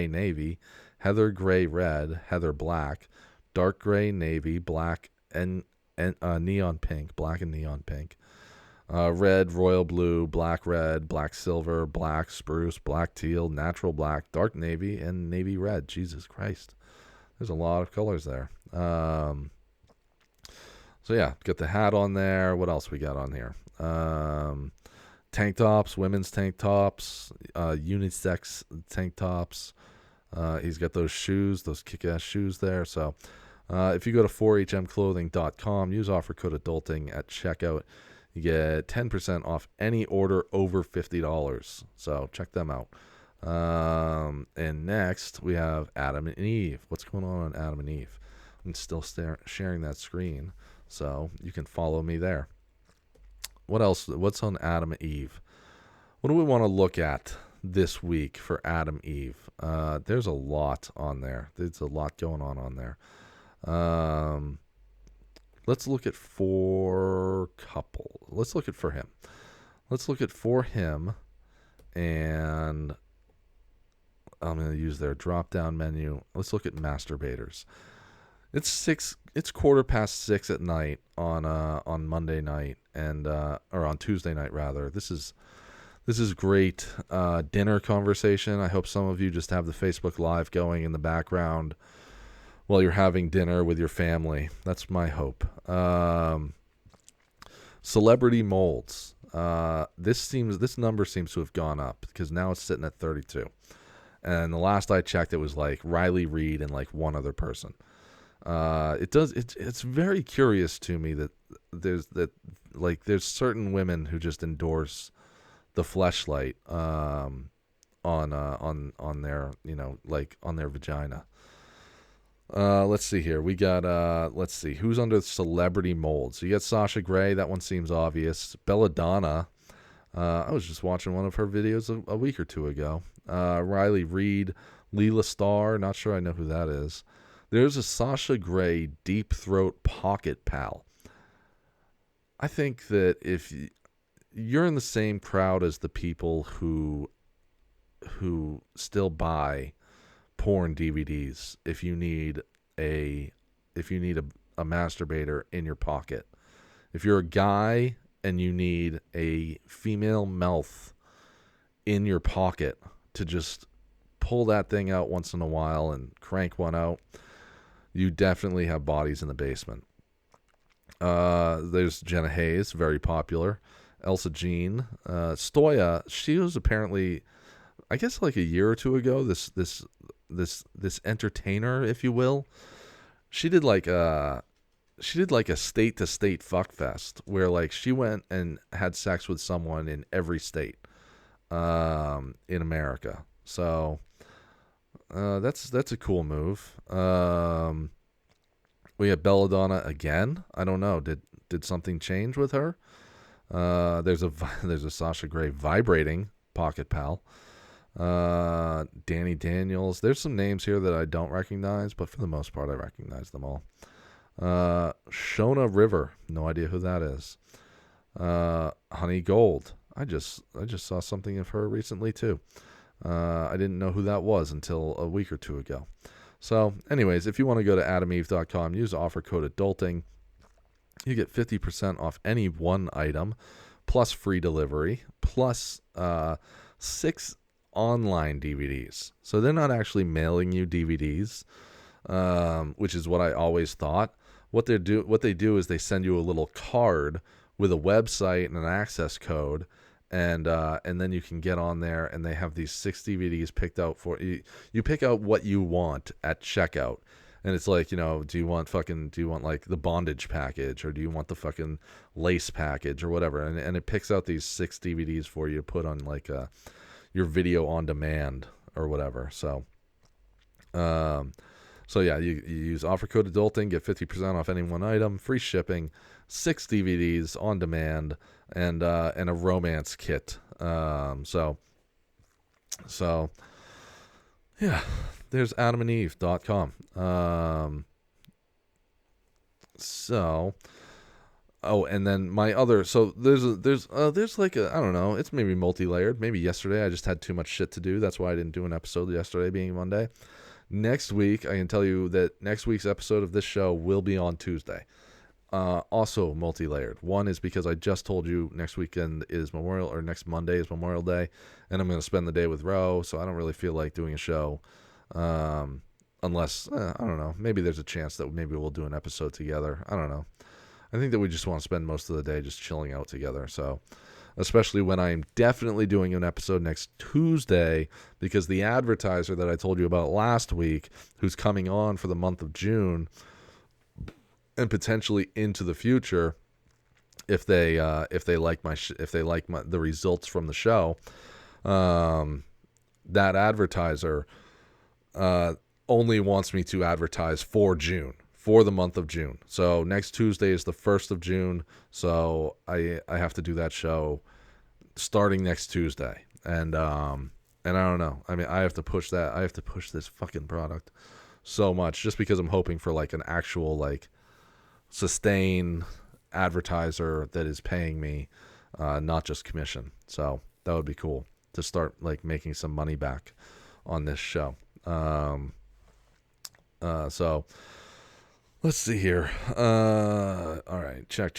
navy, heather gray red, heather black, dark gray navy, black, and neon pink, black and neon pink, red, royal blue, black red, black silver, black spruce, black teal, natural black, dark navy, and navy red. Jesus Christ. There's a lot of colors there. So yeah, got the hat on there. What else we got on here? Tank tops, women's tank tops, unisex tank tops. He's got those shoes, those kick-ass shoes there. So if you go to 4hmclothing.com, use offer code adulting at checkout, you get 10% off any order over $50. So check them out. And next we have Adam and Eve. What's going on Adam and Eve? I'm still sharing that screen. So you can follow me there. What else? What's on Adam Eve? What do we want to look at this week for Adam Eve? There's a lot on there. There's a lot going on there. Let's look at for couple. Let's look at for him. Let's look at for him, and I'm going to use their drop-down menu. Let's look at masturbators. It's 6:15 at night on Monday night or on Tuesday night rather. This is great dinner conversation. I hope some of you just have the Facebook Live going in the background while you're having dinner with your family. That's my hope. Celebrity molds. This number seems to have gone up because now it's sitting at 32. And the last I checked, it was like Riley Reid and like one other person. It's very curious to me that there's certain women who just endorse the fleshlight on their, like on their vagina. Let's see here. We got let's see who's under celebrity molds. So you got Sasha Grey. That one seems obvious. Belladonna. I was just watching one of her videos a week or two ago. Riley Reid, Leela Starr. Not sure I know who that is. There's a Sasha Grey Deep Throat Pocket Pal. I think that if you're in the same crowd as the people who still buy porn DVDs, if you need a masturbator in your pocket, if you're a guy and you need a female mouth in your pocket to just pull that thing out once in a while and crank one out, you definitely have bodies in the basement. There's Jenna Hayes, very popular. Elsa Jean, Stoya. She was apparently, I guess, like a year or two ago, this entertainer, if you will. She did like a state to state fuck fest where like she went and had sex with someone in every state in America. So that's a cool move. We have Belladonna again. I don't know. Did something change with her? There's a Sasha Grey vibrating pocket pal. Danny Daniels. There's some names here that I don't recognize, but for the most part, I recognize them all. Shona River. No idea who that is. Honey Gold. I just saw something of her recently too. I didn't know who that was until a week or two ago. So, anyways, if you want to go to adameve.com, use offer code adulting. You get 50% off any one item, plus free delivery, plus 6 online DVDs. So they're not actually mailing you DVDs, which is what I always thought. What they do is they send you a little card with a website and an access code, and then you can get on there, and they have these 6 DVDs picked out for you. You pick out what you want at checkout. And it's like, do you want like the bondage package, or do you want the fucking lace package or whatever? And it picks out these 6 DVDs for you to put on like your video on demand or whatever. So yeah, you use offer code adulting, get 50% off any one item, free shipping, 6 DVDs on demand, and a romance kit. So yeah. There's adamandeve.com. And then my other, so there's like a, I don't know, it's maybe multi-layered. Maybe yesterday I just had too much shit to do. That's why I didn't do an episode yesterday, being Monday. Next week, I can tell you that next week's episode of this show will be on Tuesday. Also multi-layered. One is because I just told you next weekend is next Monday is Memorial Day, and I'm going to spend the day with Ro, so I don't really feel like doing a show. Unless, I don't know, maybe there's a chance that maybe we'll do an episode together. I don't know. I think that we just want to spend most of the day just chilling out together. So, especially when I'm definitely doing an episode next Tuesday, because the advertiser that I told you about last week, who's coming on for the month of June and potentially into the future, if they like the results from the show, that advertiser only wants me to advertise for June, for the month of June. So next Tuesday is the 1st of June. So I have to do that show starting next Tuesday. And I don't know. I mean, I have to push that. I have to push this fucking product so much just because I'm hoping for like an actual like sustain advertiser that is paying me, not just commission. So that would be cool to start like making some money back on this show. So let's see here. All right, check.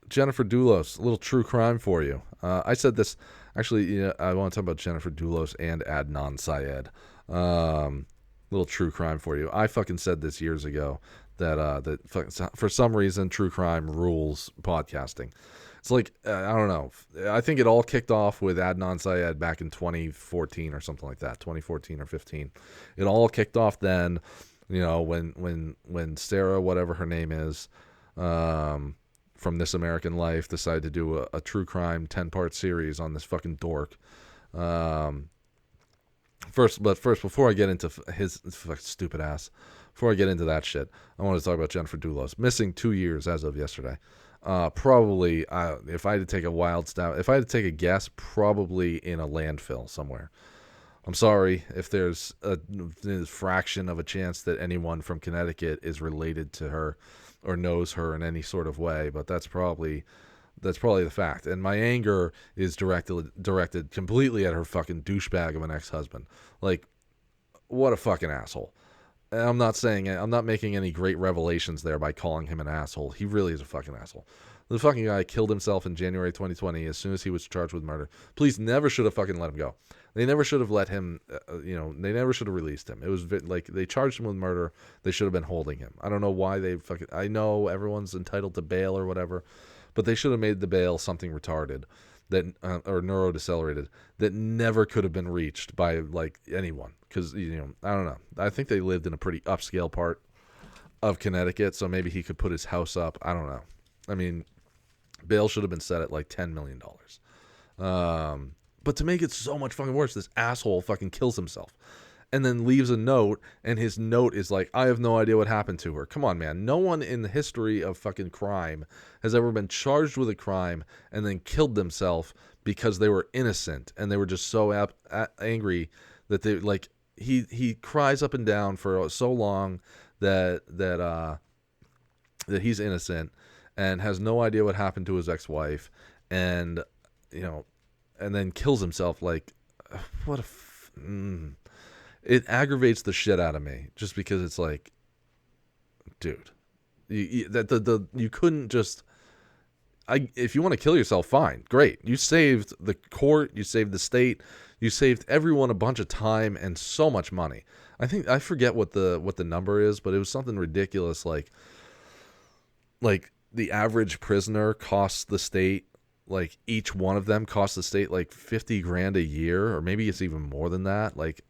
Jennifer Doulos, a little true crime for you. I said this actually. I want to talk about Jennifer Doulos and Adnan Syed. Little true crime for you. I fucking said this years ago that for some reason true crime rules podcasting. It's like I don't know. I think it all kicked off with Adnan Syed back in 2014 or something like that. 2014 or 15. It all kicked off then. When Sarah, whatever her name is, from This American Life, decided to do a true crime 10-part series on this fucking dork. First, before I get into his fucking stupid ass, before I get into that shit, I want to talk about Jennifer Doulos. Missing 2 years as of yesterday. Probably, if I had to take a wild stab, if I had to take a guess, probably in a landfill somewhere. I'm sorry if there's a fraction of a chance that anyone from Connecticut is related to her or knows her in any sort of way, but that's probably the fact. And my anger is directed completely at her fucking douchebag of an ex-husband. Like, what a fucking asshole. And I'm not making any great revelations there by calling him an asshole. He really is a fucking asshole. The fucking guy killed himself in January 2020 as soon as he was charged with murder. Police never should have fucking let him go. They never should have let him, they never should have released him. It was like they charged him with murder. They should have been holding him. I don't know why I know everyone's entitled to bail or whatever, but they should have made the bail something retarded that or neurodecelerated that never could have been reached by like anyone. Because, I don't know. I think they lived in a pretty upscale part of Connecticut, so maybe he could put his house up. I don't know. I mean, bail should have been set at like $10 million. But to make it so much fucking worse, this asshole fucking kills himself and then leaves a note, and his note is like, I have no idea what happened to her. Come on, man. No one in the history of fucking crime has ever been charged with a crime and then killed themselves because they were innocent and they were just so angry that they like he cries up and down for so long that he's innocent and has no idea what happened to his ex-wife, and and then kills himself. Like, what it aggravates the shit out of me just because it's like, dude, you couldn't just. If you want to kill yourself, fine, great. You saved the court, you saved the state, you saved everyone a bunch of time and so much money. I forget what the number is, but it was something ridiculous, like the average prisoner costs the state, like each one of them costs the state like $50,000 a year, or maybe it's even more than that. Like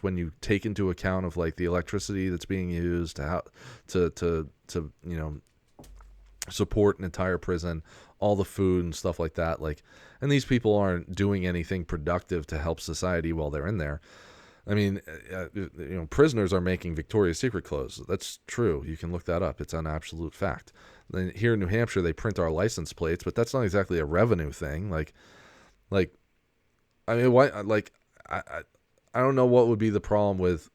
when you take into account of like the electricity that's being used to support an entire prison, all the food and stuff like that. Like, and these people aren't doing anything productive to help society while they're in there. I mean, prisoners are making Victoria's Secret clothes. That's true. You can look that up. It's an absolute fact. Then here in New Hampshire, they print our license plates, but that's not exactly a revenue thing. Like, I mean, why? Like, I don't know what would be the problem with,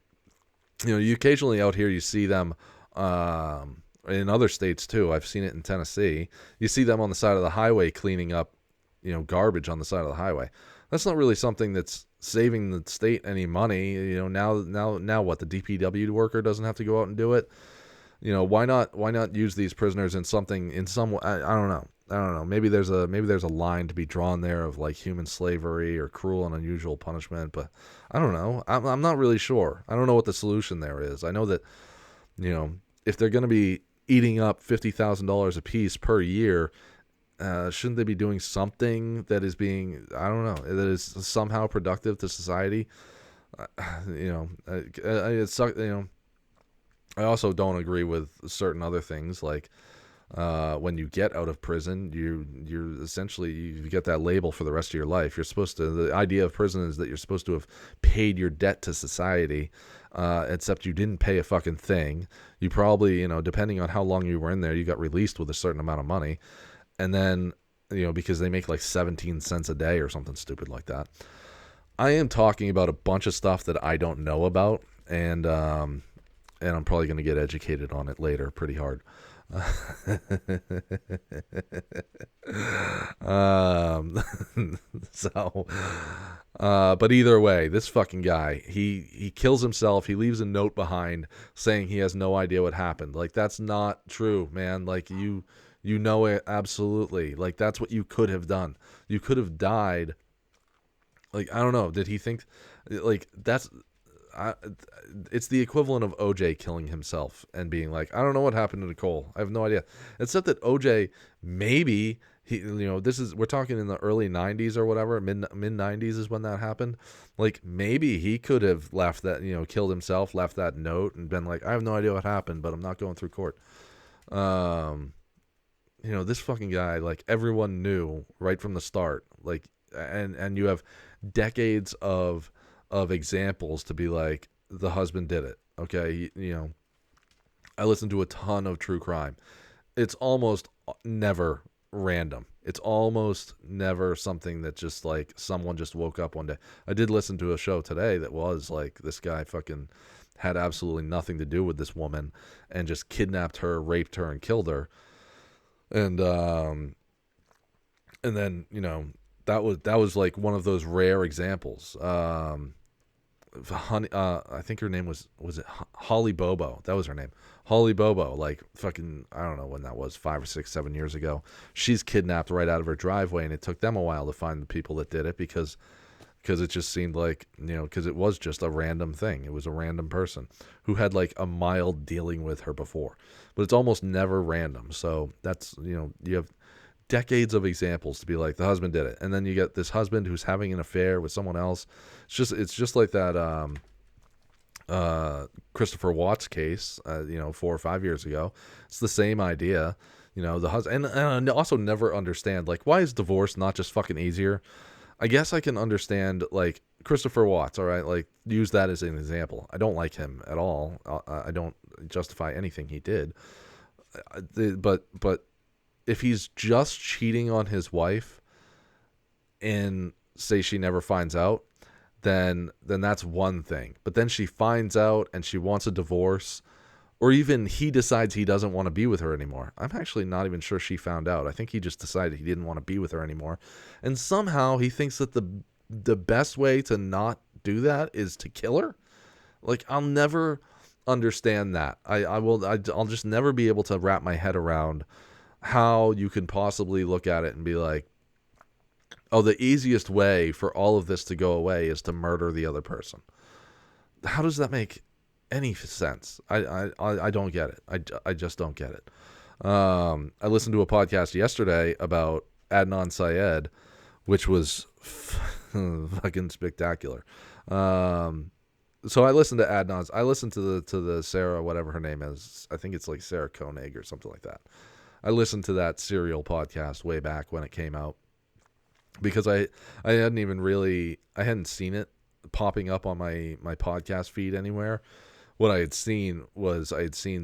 you occasionally out here you see them, in other states too. I've seen it in Tennessee. You see them on the side of the highway cleaning up, garbage on the side of the highway. That's not really something that's saving the state any money. Now what? The DPW worker doesn't have to go out and do it. Why not use these prisoners in some way? I don't know. Maybe there's a line to be drawn there of like human slavery or cruel and unusual punishment, but I don't know. I'm not really sure. I don't know what the solution there is. I know that, if they're going to be eating up $50,000 a piece per year, shouldn't they be doing something that is being, I don't know, that is somehow productive to society? I also don't agree with certain other things, like when you get out of prison, you're essentially, you get that label for the rest of your life. You're supposed to, the idea of prison is that you're supposed to have paid your debt to society, except you didn't pay a fucking thing. You probably, depending on how long you were in there, you got released with a certain amount of money. And then, because they make like 17 cents a day or something stupid like that. I am talking about a bunch of stuff that I don't know about, and I'm probably going to get educated on it later pretty hard. So, but either way, this fucking guy, he kills himself. He leaves a note behind saying he has no idea what happened. Like, that's not true, man. Like, you know it absolutely. Like, that's what you could have done. You could have died. Like, I don't know. Did he think, like, it's the equivalent of OJ killing himself and being like, I don't know what happened to Nicole. I have no idea. Except that OJ, maybe we're talking in the early 90s or whatever, mid 90s is when that happened. Like, maybe he could have left that, killed himself, left that note and been like, I have no idea what happened, but I'm not going through court. This fucking guy, like, everyone knew right from the start, like, and you have decades of examples to be like, the husband did it. Okay. I listen to a ton of true crime. It's almost never random. It's almost never something that just like someone just woke up one day. I did listen to a show today that was like, this guy fucking had absolutely nothing to do with this woman and just kidnapped her, raped her, and killed her. And then, that was like one of those rare examples. Honey, I think her name was it Holly Bobo? That was her name, Holly Bobo. Like, fucking, I don't know when that was, 5 or 6, 7 years ago. She's kidnapped right out of her driveway, and it took them a while to find the people that did it because it just seemed like, because it was just a random thing. It was a random person who had like a mild dealing with her before, but it's almost never random. So that's, you have decades of examples to be like, the husband did it, and then you get this husband who's having an affair with someone else. It's just like that Christopher Watts case, 4 or 5 years ago. It's the same idea, the husband, and I also never understand, like, why is divorce not just fucking easier? I guess I can understand, like, Christopher Watts, all right, like, use that as an example. I don't like him at all. I don't justify anything he did, but if he's just cheating on his wife and say she never finds out, then that's one thing. But then she finds out and she wants a divorce, or even he decides he doesn't want to be with her anymore. I'm actually not even sure she found out. I think he just decided he didn't want to be with her anymore. And somehow he thinks that the best way to not do that is to kill her. Like, I'll never understand that. I'll just never be able to wrap my head around how you can possibly look at it and be like, oh, the easiest way for all of this to go away is to murder the other person. How does that make any sense? I don't get it. I just don't get it. I listened to a podcast yesterday about Adnan Syed, which was fucking spectacular. So I listened to Adnan's. I listened to the Sarah, whatever her name is. I think it's like Sarah Koenig or something like that. I listened to that Serial podcast way back when it came out because I hadn't seen it popping up on my podcast feed anywhere. What I had seen was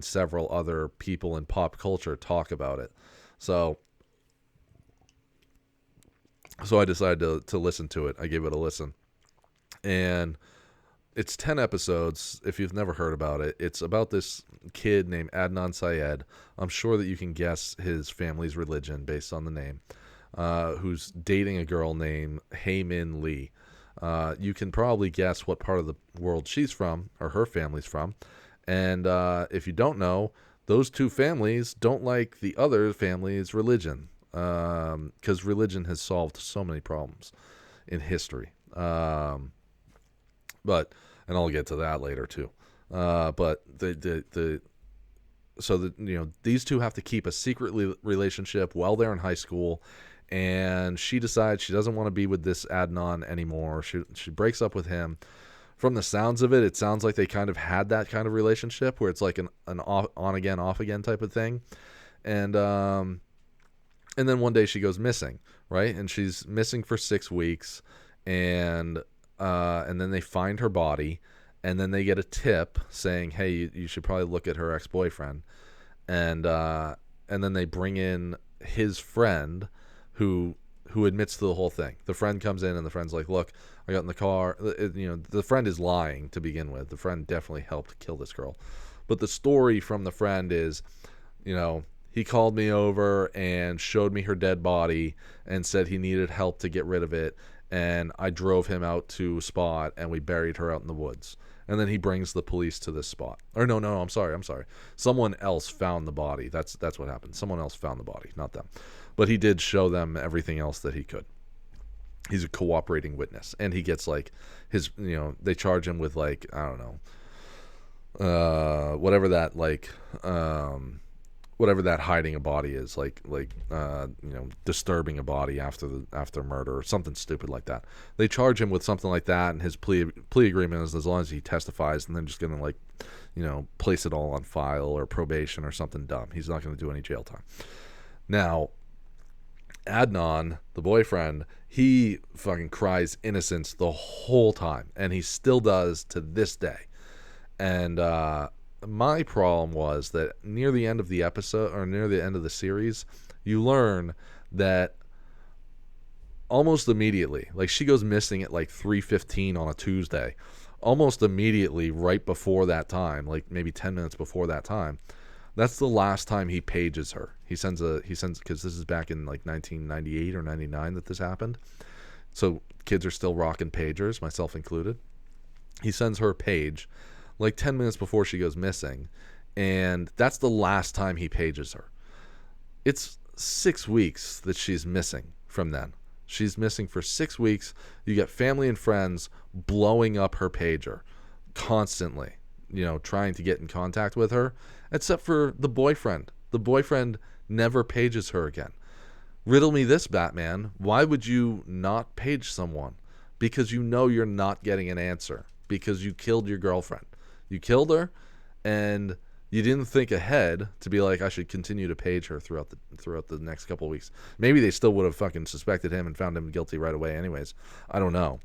several other people in pop culture talk about it. So I decided to listen to it. I gave it a listen. And it's 10 episodes. If you've never heard about it, it's about this kid named Adnan Syed. I'm sure that you can guess his family's religion based on the name, who's dating a girl named Hae-Min Lee. You can probably guess what part of the world she's from, or her family's from. And if you don't know, those two families don't like the other family's religion, because religion has solved so many problems in history. And I'll get to that later too. But these two have to keep a secret relationship while they're in high school, and she decides she doesn't want to be with this Adnan anymore. She breaks up with him. From the sounds of it, it sounds like they kind of had that kind of relationship where it's like an on again, off again type of thing. And then one day she goes missing, right? And she's missing for 6 weeks, and then they find her body, and then they get a tip saying, hey, you should probably look at her ex-boyfriend, and then they bring in his friend who admits to the whole thing. The friend comes in, and the friend's like, look, I got in the car. The friend is lying to begin with. The friend definitely helped kill this girl. But the story from the friend is, he called me over and showed me her dead body and said he needed help to get rid of it. And I drove him out to a spot, and we buried her out in the woods. And then he brings the police to this spot. Or no, I'm sorry. Someone else found the body. That's what happened. Someone else found the body, not them. But he did show them everything else that he could. He's a cooperating witness. And he gets his, they charge him with I don't know, whatever that hiding a body is, disturbing a body after murder or something stupid like that. They charge him with something like that, and his plea agreement is as long as he testifies, and then just gonna place it all on file or probation or something dumb. He's not gonna do any jail time. Now, Adnan, the boyfriend, he fucking cries innocence the whole time, and he still does to this day. And my problem was that near the end of the episode, or near the end of the series, you learn that almost immediately, she goes missing at 3:15 on a Tuesday, almost immediately right before that time, maybe 10 minutes before that time, that's the last time he pages her. He sends because this is back in 1998 or 99 that this happened, so kids are still rocking pagers, myself included. He sends her a page 10 minutes before she goes missing, and that's the last time he pages her. It's 6 weeks that she's missing from then. She's missing for 6 weeks. You get family and friends blowing up her pager constantly, trying to get in contact with her, except for the boyfriend. The boyfriend never pages her again. Riddle me this, Batman. Why would you not page someone? Because you're not getting an answer. Because you killed your girlfriend. You killed her, and you didn't think ahead to be I should continue to page her throughout the next couple of weeks. Maybe they still would have fucking suspected him and found him guilty right away anyways. I don't know.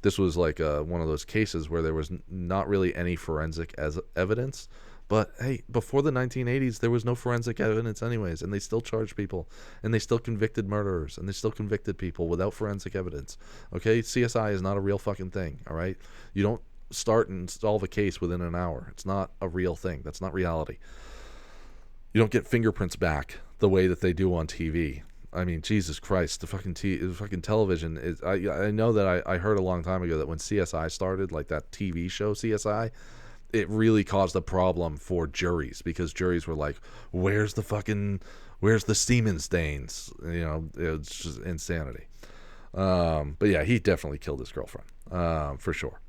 This was one of those cases where there was not really any forensic evidence. But hey, before the 1980s, there was no forensic evidence anyways, and they still charged people, and they still convicted murderers, and they still convicted people without forensic evidence. Okay, CSI is not a real fucking thing. All right, you don't start and solve a case within an hour. It's not a real thing. That's not reality. You don't get fingerprints back the way that they do on TV. I mean, Jesus Christ, the fucking television is. I know that I heard a long time ago that when CSI started, that TV show CSI, it really caused a problem for juries, because juries were like, where's the semen stains? It's just insanity. But yeah, he definitely killed his girlfriend, for sure.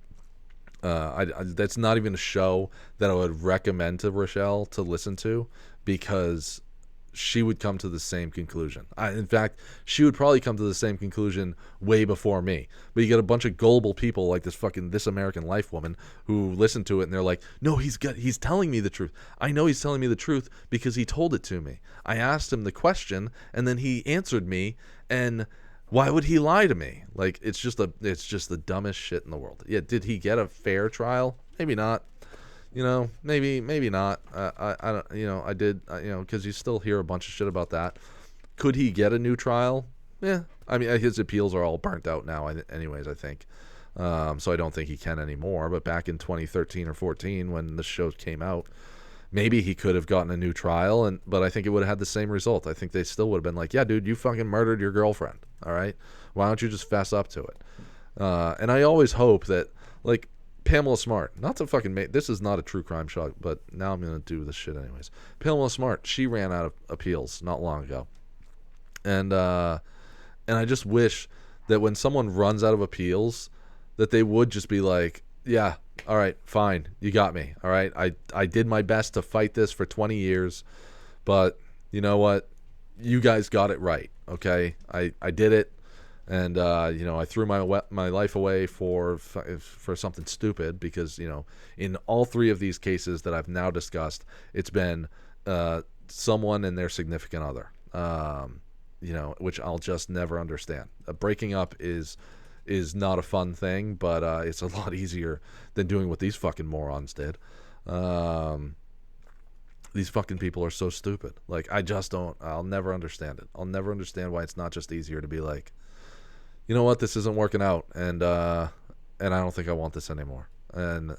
That's not even a show that I would recommend to Rochelle to listen to, because she would come to the same conclusion. In fact, she would probably come to the same conclusion way before me. But you get a bunch of gullible people like This American Life woman who listen to it and they're like, no, he's telling me the truth. I know he's telling me the truth because he told it to me. I asked him the question and then he answered me, and why would he lie to me? It's just the dumbest shit in the world. Yeah, did he get a fair trial? Maybe not. Maybe not. I don't. I did. Because you still hear a bunch of shit about that. Could he get a new trial? Yeah. I mean, his appeals are all burnt out now. Anyways, I think. So I don't think he can anymore. But back in 2013 or 14, when the show came out, maybe he could have gotten a new trial. But I think it would have had the same result. I think they still would have been like, yeah, dude, you fucking murdered your girlfriend. All right. Why don't you just fess up to it? And I always hope that Pamela Smart, not to fucking make, this is not a true crime show, but now I'm going to do this shit anyways. Pamela Smart, she ran out of appeals not long ago. And I just wish that when someone runs out of appeals, that they would just be like, yeah, all right, fine, you got me, all right? I did my best to fight this for 20 years, but you know what? You guys got it right, okay? I did it. And I threw my life away for something stupid, because in all three of these cases that I've now discussed, it's been someone and their significant other. Which I'll just never understand. Breaking up is not a fun thing, but it's a lot easier than doing what these fucking morons did. These fucking people are so stupid. Like, I'll never understand it. I'll never understand why it's not just easier to be like, you know what, this isn't working out, and I don't think I want this anymore. And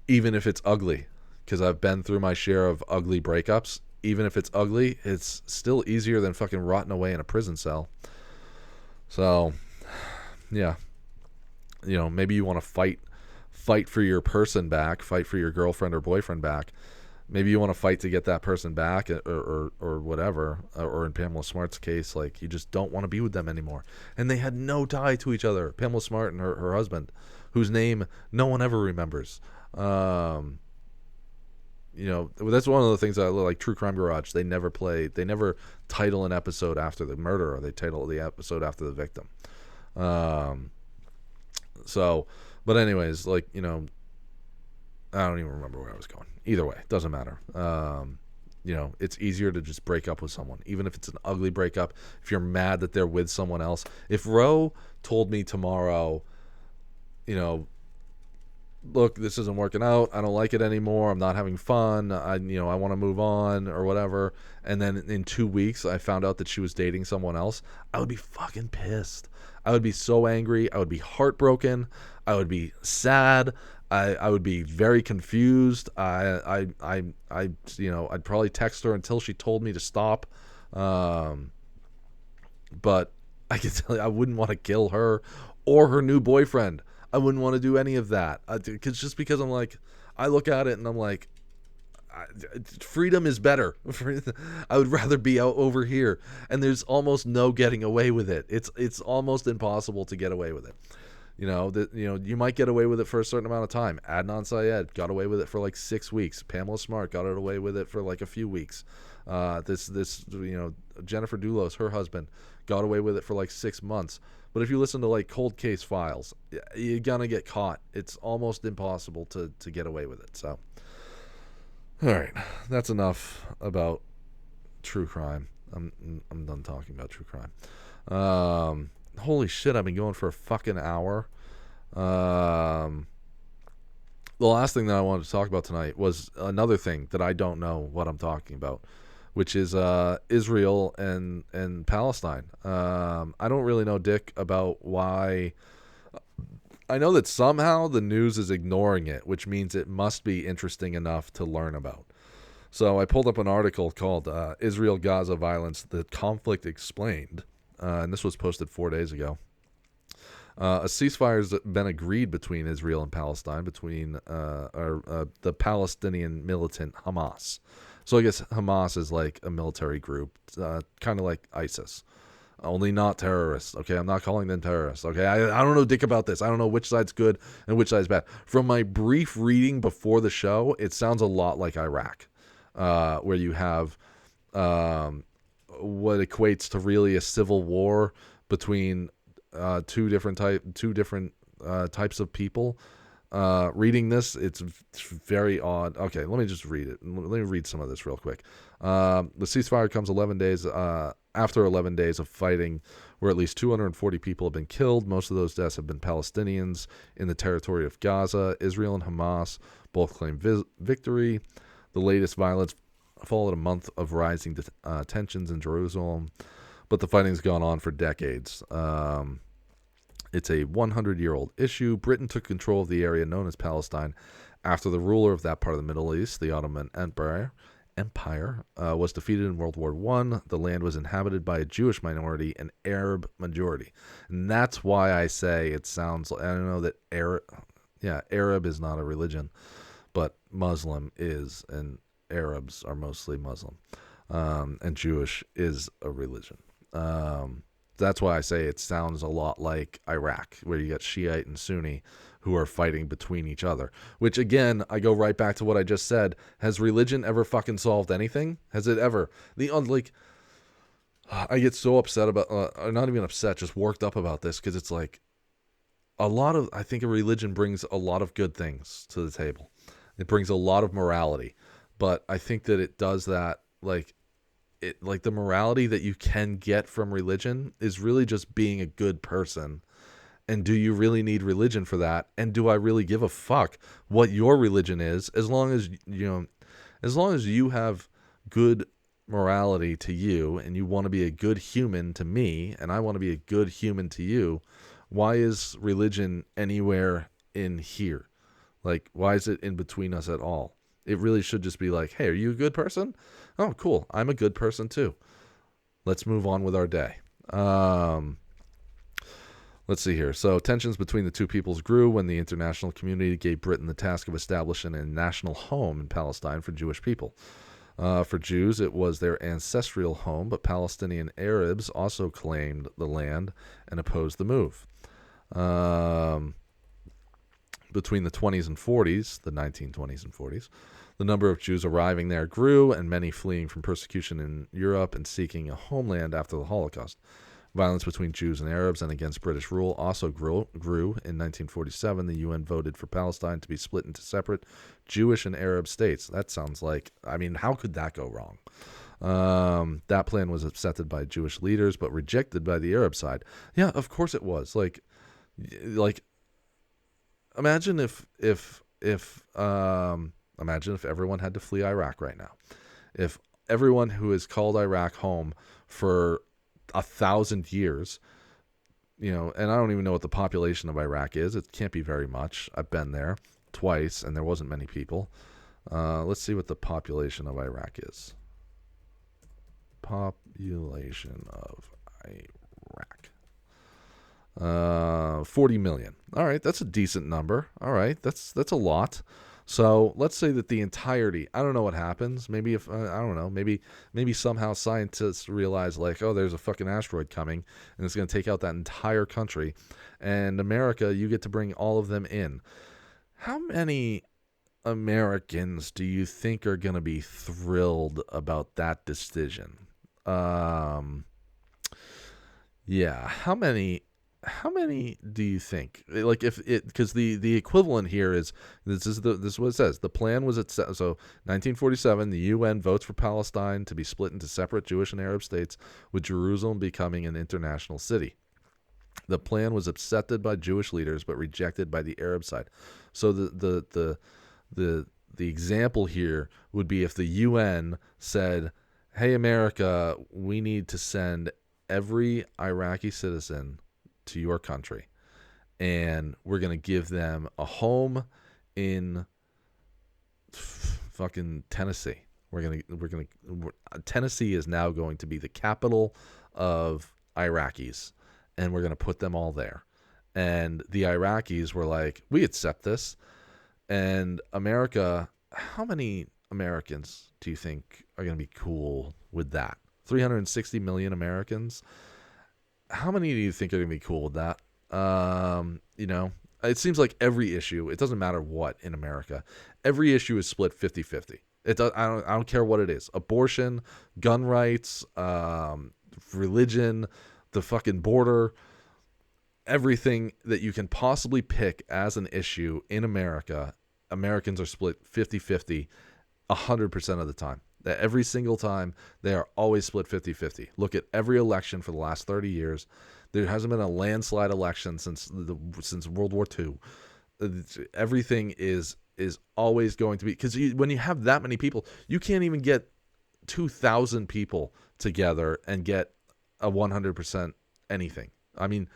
even if it's ugly, because I've been through my share of ugly breakups. Even if it's ugly, it's still easier than fucking rotting away in a prison cell. So, yeah. Maybe you want to fight for your person back, fight for your girlfriend or boyfriend back. Maybe you want to fight to get that person back or whatever. Or in Pamela Smart's case, like, you just don't want to be with them anymore. And they had no tie to each other. Pamela Smart and her husband, whose name no one ever remembers. That's one of the things I like. True Crime Garage, they never title an episode after the murderer. They title the episode after the victim. But anyways, like, I don't even remember where I was going. Either way, doesn't matter. It's easier to just break up with someone, even if it's an ugly breakup. If you're mad that they're with someone else. If Ro told me tomorrow, look, this isn't working out, I don't like it anymore, I'm not having fun, I want to move on or whatever, and then in 2 weeks I found out that she was dating someone else, I would be fucking pissed. I would be so angry. I would be heartbroken. I would be sad. I would be very confused. I'd probably text her until she told me to stop. But I can tell you, I wouldn't want to kill her or her new boyfriend. I wouldn't want to do any of that. Because I'm like, I look at it and I'm like, freedom is better. I would rather be out over here, and there's almost no getting away with it. It's almost impossible to get away with it. You might get away with it for a certain amount of time. Adnan Syed got away with it for like 6 weeks. Pamela Smart got away with it for like a few weeks. Jennifer Dulos, her husband, got away with it for like 6 months. But if you listen to like cold case files, you're gonna get caught. It's almost impossible to get away with it. So, all right, that's enough about true crime. I'm done talking about true crime. Holy shit, I've been going for a fucking hour. The last thing that I wanted to talk about tonight was another thing that I don't know what I'm talking about, which is Israel and Palestine. I don't really know dick about why. I know that somehow the news is ignoring it, which means it must be interesting enough to learn about. So I pulled up an article called Israel-Gaza Violence, the Conflict Explained, and this was posted 4 days ago. A ceasefire has been agreed between Israel and Palestine, between the Palestinian militant Hamas. So I guess Hamas is like a military group, kind of like ISIS, only not terrorists. Okay, I'm not calling them terrorists. Okay, I don't know dick about this. I don't know which side's good and which side's bad. From my brief reading before the show, it sounds a lot like Iraq, where you have what equates to really a civil war between two different types of people. Reading this, it's very odd. Okay, let me just read it. Let me read some of this real quick. The ceasefire comes 11 days after 11 days of fighting, where at least 240 people have been killed. Most of those deaths have been Palestinians in the territory of Gaza. Israel and Hamas both claim victory. The latest violence followed a month of rising tensions in Jerusalem, but the fighting's gone on for decades. It's a 100-year-old issue. Britain took control of the area known as Palestine after the ruler of that part of the Middle East, the Ottoman Empire, was defeated in World War I. The land was inhabited by a Jewish minority and Arab majority. And that's why I say it sounds like, I don't know that Arab is not a religion, but Muslim is, and Arabs are mostly Muslim. And Jewish is a religion. That's why I say it sounds a lot like Iraq, where you got Shiite and Sunni who are fighting between each other. Which, again, I go right back to what I just said. Has religion ever fucking solved anything? Has it ever? I get so upset about, not even upset, just worked up about this, because it's like, I think a religion brings a lot of good things to the table. It brings a lot of morality, but I think that it does that like the morality that you can get from religion is really just being a good person. And do you really need religion for that? And do I really give a fuck what your religion is, as long as as long as you have good morality to you and you want to be a good human to me and I want to be a good human to you, why is religion anywhere in here? Like, why is it in between us at all? It really should just be like, hey, are you a good person? Oh, cool. I'm a good person too. Let's move on with our day. Let's see here. So tensions between the two peoples grew when the international community gave Britain the task of establishing a national home in Palestine for Jewish people. For Jews, it was their ancestral home, but Palestinian Arabs also claimed the land and opposed the move. Between the 20s and 40s, the 1920s and 40s, the number of Jews arriving there grew, and many fleeing from persecution in Europe and seeking a homeland after the Holocaust. Violence between Jews and Arabs and against British rule also grew. In 1947, the UN voted for Palestine to be split into separate Jewish and Arab states. That sounds like, I mean, how could that go wrong? That plan was accepted by Jewish leaders, but rejected by the Arab side. Yeah, of course it was. Like, imagine if everyone had to flee Iraq right now. If everyone who has called Iraq home for 1,000 years, and I don't even know what the population of Iraq is. It can't be very much. I've been there twice, and there wasn't many people. Let's see what the population of Iraq is. Population of Iraq. 40 million. All right, that's a decent number. All right, that's a lot. So let's say that the entirety, I don't know what happens. Maybe I don't know, maybe somehow scientists realize like, oh, there's a fucking asteroid coming and it's going to take out that entire country. And America, you get to bring all of them in. How many Americans do you think are going to be thrilled about that decision? Yeah, how many do you think? Like, if it, because the equivalent here is this is what it says. The plan was so 1947, the UN votes for Palestine to be split into separate Jewish and Arab states, with Jerusalem becoming an international city. The plan was accepted by Jewish leaders but rejected by the Arab side. So the example here would be if the UN said, "Hey America, we need to send every Iraqi citizen to your country, and we're gonna give them a home in fucking Tennessee. Tennessee is now going to be the capital of Iraqis, and we're gonna put them all there." And the Iraqis were like, "We accept this." And America, how many Americans do you think are gonna be cool with that? 360 million Americans. How many do you think are going to be cool with that? It seems like every issue, it doesn't matter what in America, every issue is split 50-50. I don't care what it is. Abortion, gun rights, religion, the fucking border, everything that you can possibly pick as an issue in America, Americans are split 50-50 100% of the time. Every single time, they are always split 50-50. Look at every election for the last 30 years. There hasn't been a landslide election since World War II. Everything is always going to be, because when you have that many people, you can't even get 2,000 people together and get a 100% anything. I mean,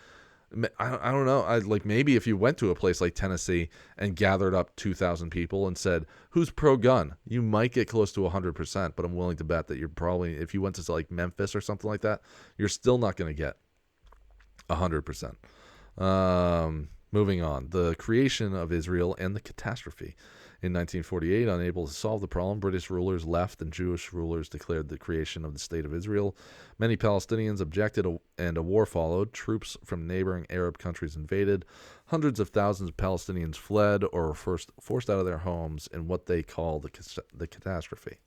I don't know. Maybe if you went to a place like Tennessee and gathered up 2,000 people and said, "Who's pro-gun?" you might get close to 100%. But I'm willing to bet that you're probably, if you went to like Memphis or something like that, you're still not going to get 100%. Moving on, the creation of Israel and the catastrophe. In 1948, unable to solve the problem, British rulers left and Jewish rulers declared the creation of the State of Israel. Many Palestinians objected and a war followed. Troops from neighboring Arab countries invaded. Hundreds of thousands of Palestinians fled or were forced out of their homes in what they call the catastrophe.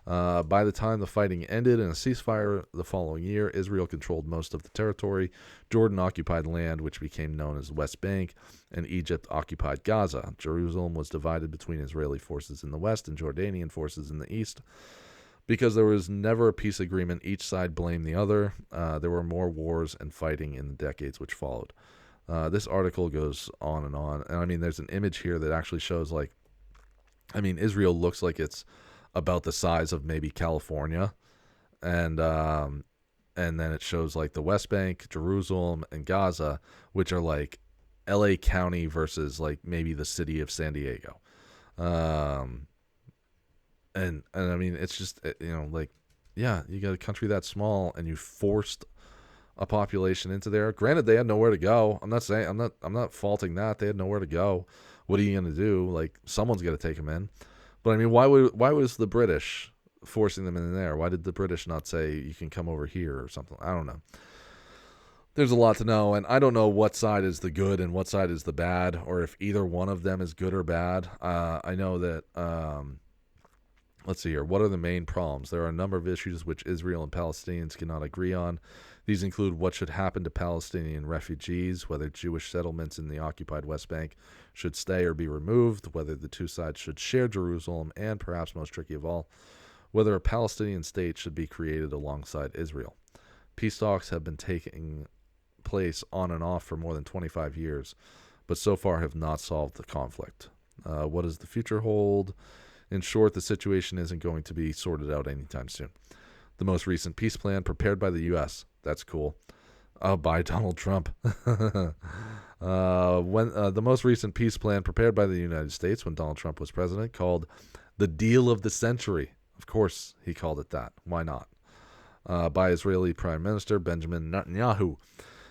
By the time the fighting ended in a ceasefire the following year, Israel controlled most of the territory. Jordan occupied land, which became known as the West Bank, and Egypt occupied Gaza. Jerusalem was divided between Israeli forces in the west and Jordanian forces in the east. Because there was never a peace agreement, each side blamed the other. There were more wars and fighting in the decades which followed. This article goes on. And I mean, there's an image here that actually shows, like, I mean, Israel looks like it's about the size of maybe California. And then it shows, like, the West Bank, Jerusalem, and Gaza, which are, like, LA County versus, like, maybe the city of San Diego. And I mean, it's just, you know, like, yeah, you got a country that small and you forced a population into there. Granted, they had nowhere to go. I'm not faulting that. They had nowhere to go. What are you going to do? Like, someone's got to take them in. But I mean, why was the British forcing them in there? Why did the British not say you can come over here or something? I don't know. There's a lot to know, and I don't know what side is the good and what side is the bad, or if either one of them is good or bad. I know that. Let's see here. What are the main problems? There are a number of issues which Israel and Palestinians cannot agree on. These include what should happen to Palestinian refugees, whether Jewish settlements in the occupied West Bank should stay or be removed, whether the two sides should share Jerusalem, and perhaps most tricky of all, whether a Palestinian state should be created alongside Israel. Peace talks have been taking place on and off for more than 25 years, but so far have not solved the conflict. What does the future hold? In short, the situation isn't going to be sorted out anytime soon. The most recent peace plan prepared by the U.S. That's cool. By Donald Trump. The most recent peace plan prepared by the United States when Donald Trump was president, called the Deal of the Century. Of course he called it that. Why not? By Israeli Prime Minister Benjamin Netanyahu,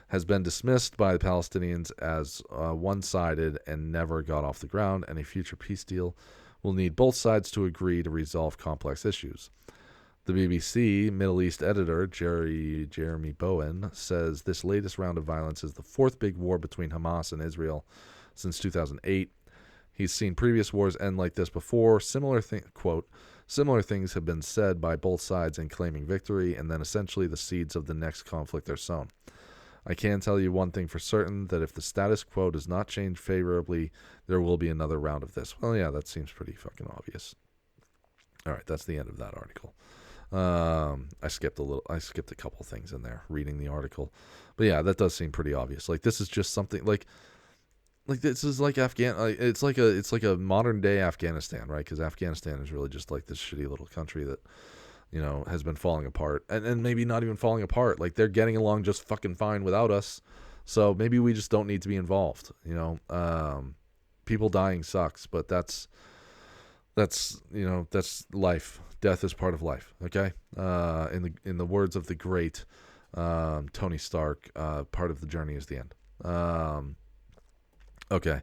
has been dismissed by the Palestinians as one-sided and never got off the ground, and a future peace deal will need both sides to agree to resolve complex issues. The BBC Middle East editor, Jeremy Bowen, says this latest round of violence is the fourth big war between Hamas and Israel since 2008. He's seen previous wars end like this before. Similar things have been said by both sides in claiming victory, and then essentially the seeds of the next conflict are sown. I can tell you one thing for certain, that if the status quo does not change favorably, there will be another round of this. Well, yeah, that seems pretty fucking obvious. All right, that's the end of that article. I skipped a couple things in there reading the article. But yeah, that does seem pretty obvious. Like, this is just something like this is like it's like a modern day Afghanistan, right? Because Afghanistan is really just like this shitty little country that, you know, has been falling apart, and maybe not even falling apart. Like, they're getting along just fucking fine without us. So maybe we just don't need to be involved. You know, people dying sucks, but that's life. Death is part of life. Okay. In the words of the great Tony Stark, part of the journey is the end. Okay.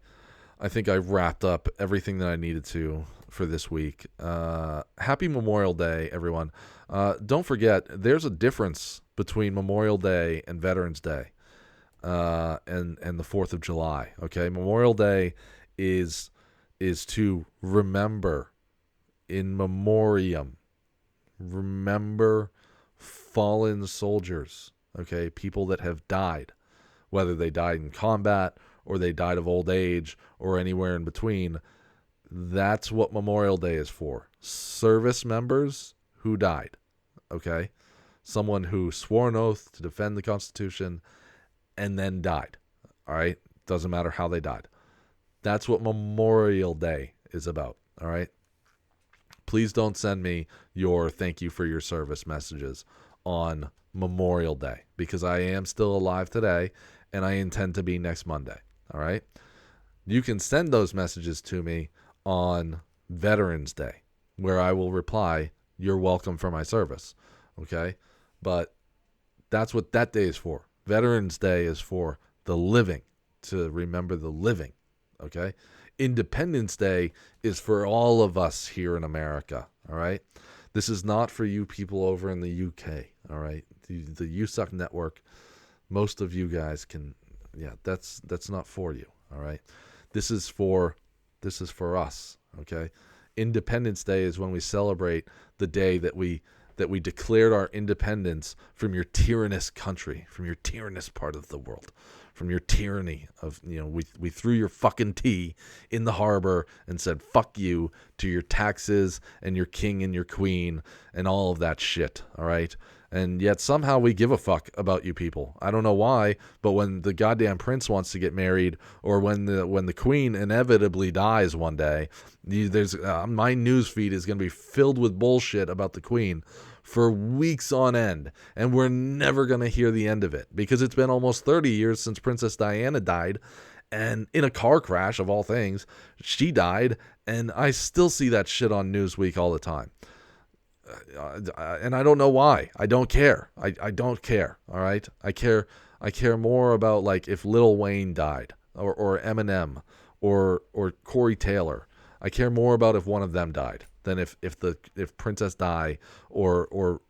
I think I wrapped up everything that I needed to for this week. Happy Memorial Day, everyone. Don't forget, there's a difference between Memorial Day and Veterans Day, and the 4th of July. Okay, Memorial Day is to remember, in memoriam, remember fallen soldiers. Okay, people that have died, whether they died in combat or they died of old age or anywhere in between. That's what Memorial Day is for. Service members who died. Okay? Someone who swore an oath to defend the Constitution and then died. All right? Doesn't matter how they died. That's what Memorial Day is about. All right? Please don't send me your thank you for your service messages on Memorial Day, because I am still alive today and I intend to be next Monday. All right? You can send those messages to me on Veterans Day, where I will reply, "You're welcome for my service." Okay? But that's what that day is for. Veterans Day is for the living, to remember the living. Okay? Independence Day is for all of us here in America. All right? This is not for you people over in the UK. All right? The USUC network, most of you guys can, that's not for you. All right? This is for us. Okay? Independence Day is when we celebrate the day that we declared our independence from your tyrannous country, from your tyrannous part of the world, from your tyranny of, we threw your fucking tea in the harbor and said, fuck you to your taxes and your king and your queen and all of that shit. All right. And yet somehow we give a fuck about you people. I don't know why, but when the goddamn prince wants to get married, or when the queen inevitably dies one day, there's my news feed is going to be filled with bullshit about the queen for weeks on end, and we're never going to hear the end of it, because it's been almost 30 years since Princess Diana died, and in a car crash of all things, she died, and I still see that shit on Newsweek all the time. And I don't know why. I don't care. I don't care. All right. I care more about, like, if Lil Wayne died, or Eminem, or Corey Taylor. I care more about if one of them died than if Princess Di or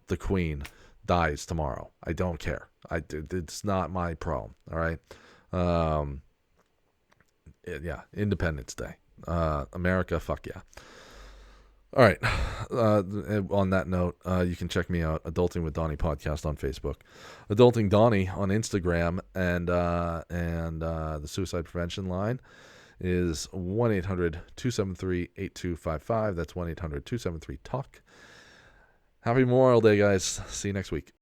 the Queen dies tomorrow. I don't care. It's not my problem. All right. Yeah. Independence Day. America. Fuck yeah. All right. On that note, you can check me out, Adulting with Donnie podcast on Facebook, Adulting Donnie on Instagram, and the suicide prevention line is 1-800-273-8255. That's 1-800-273-TALK. Happy Memorial Day, guys. See you next week.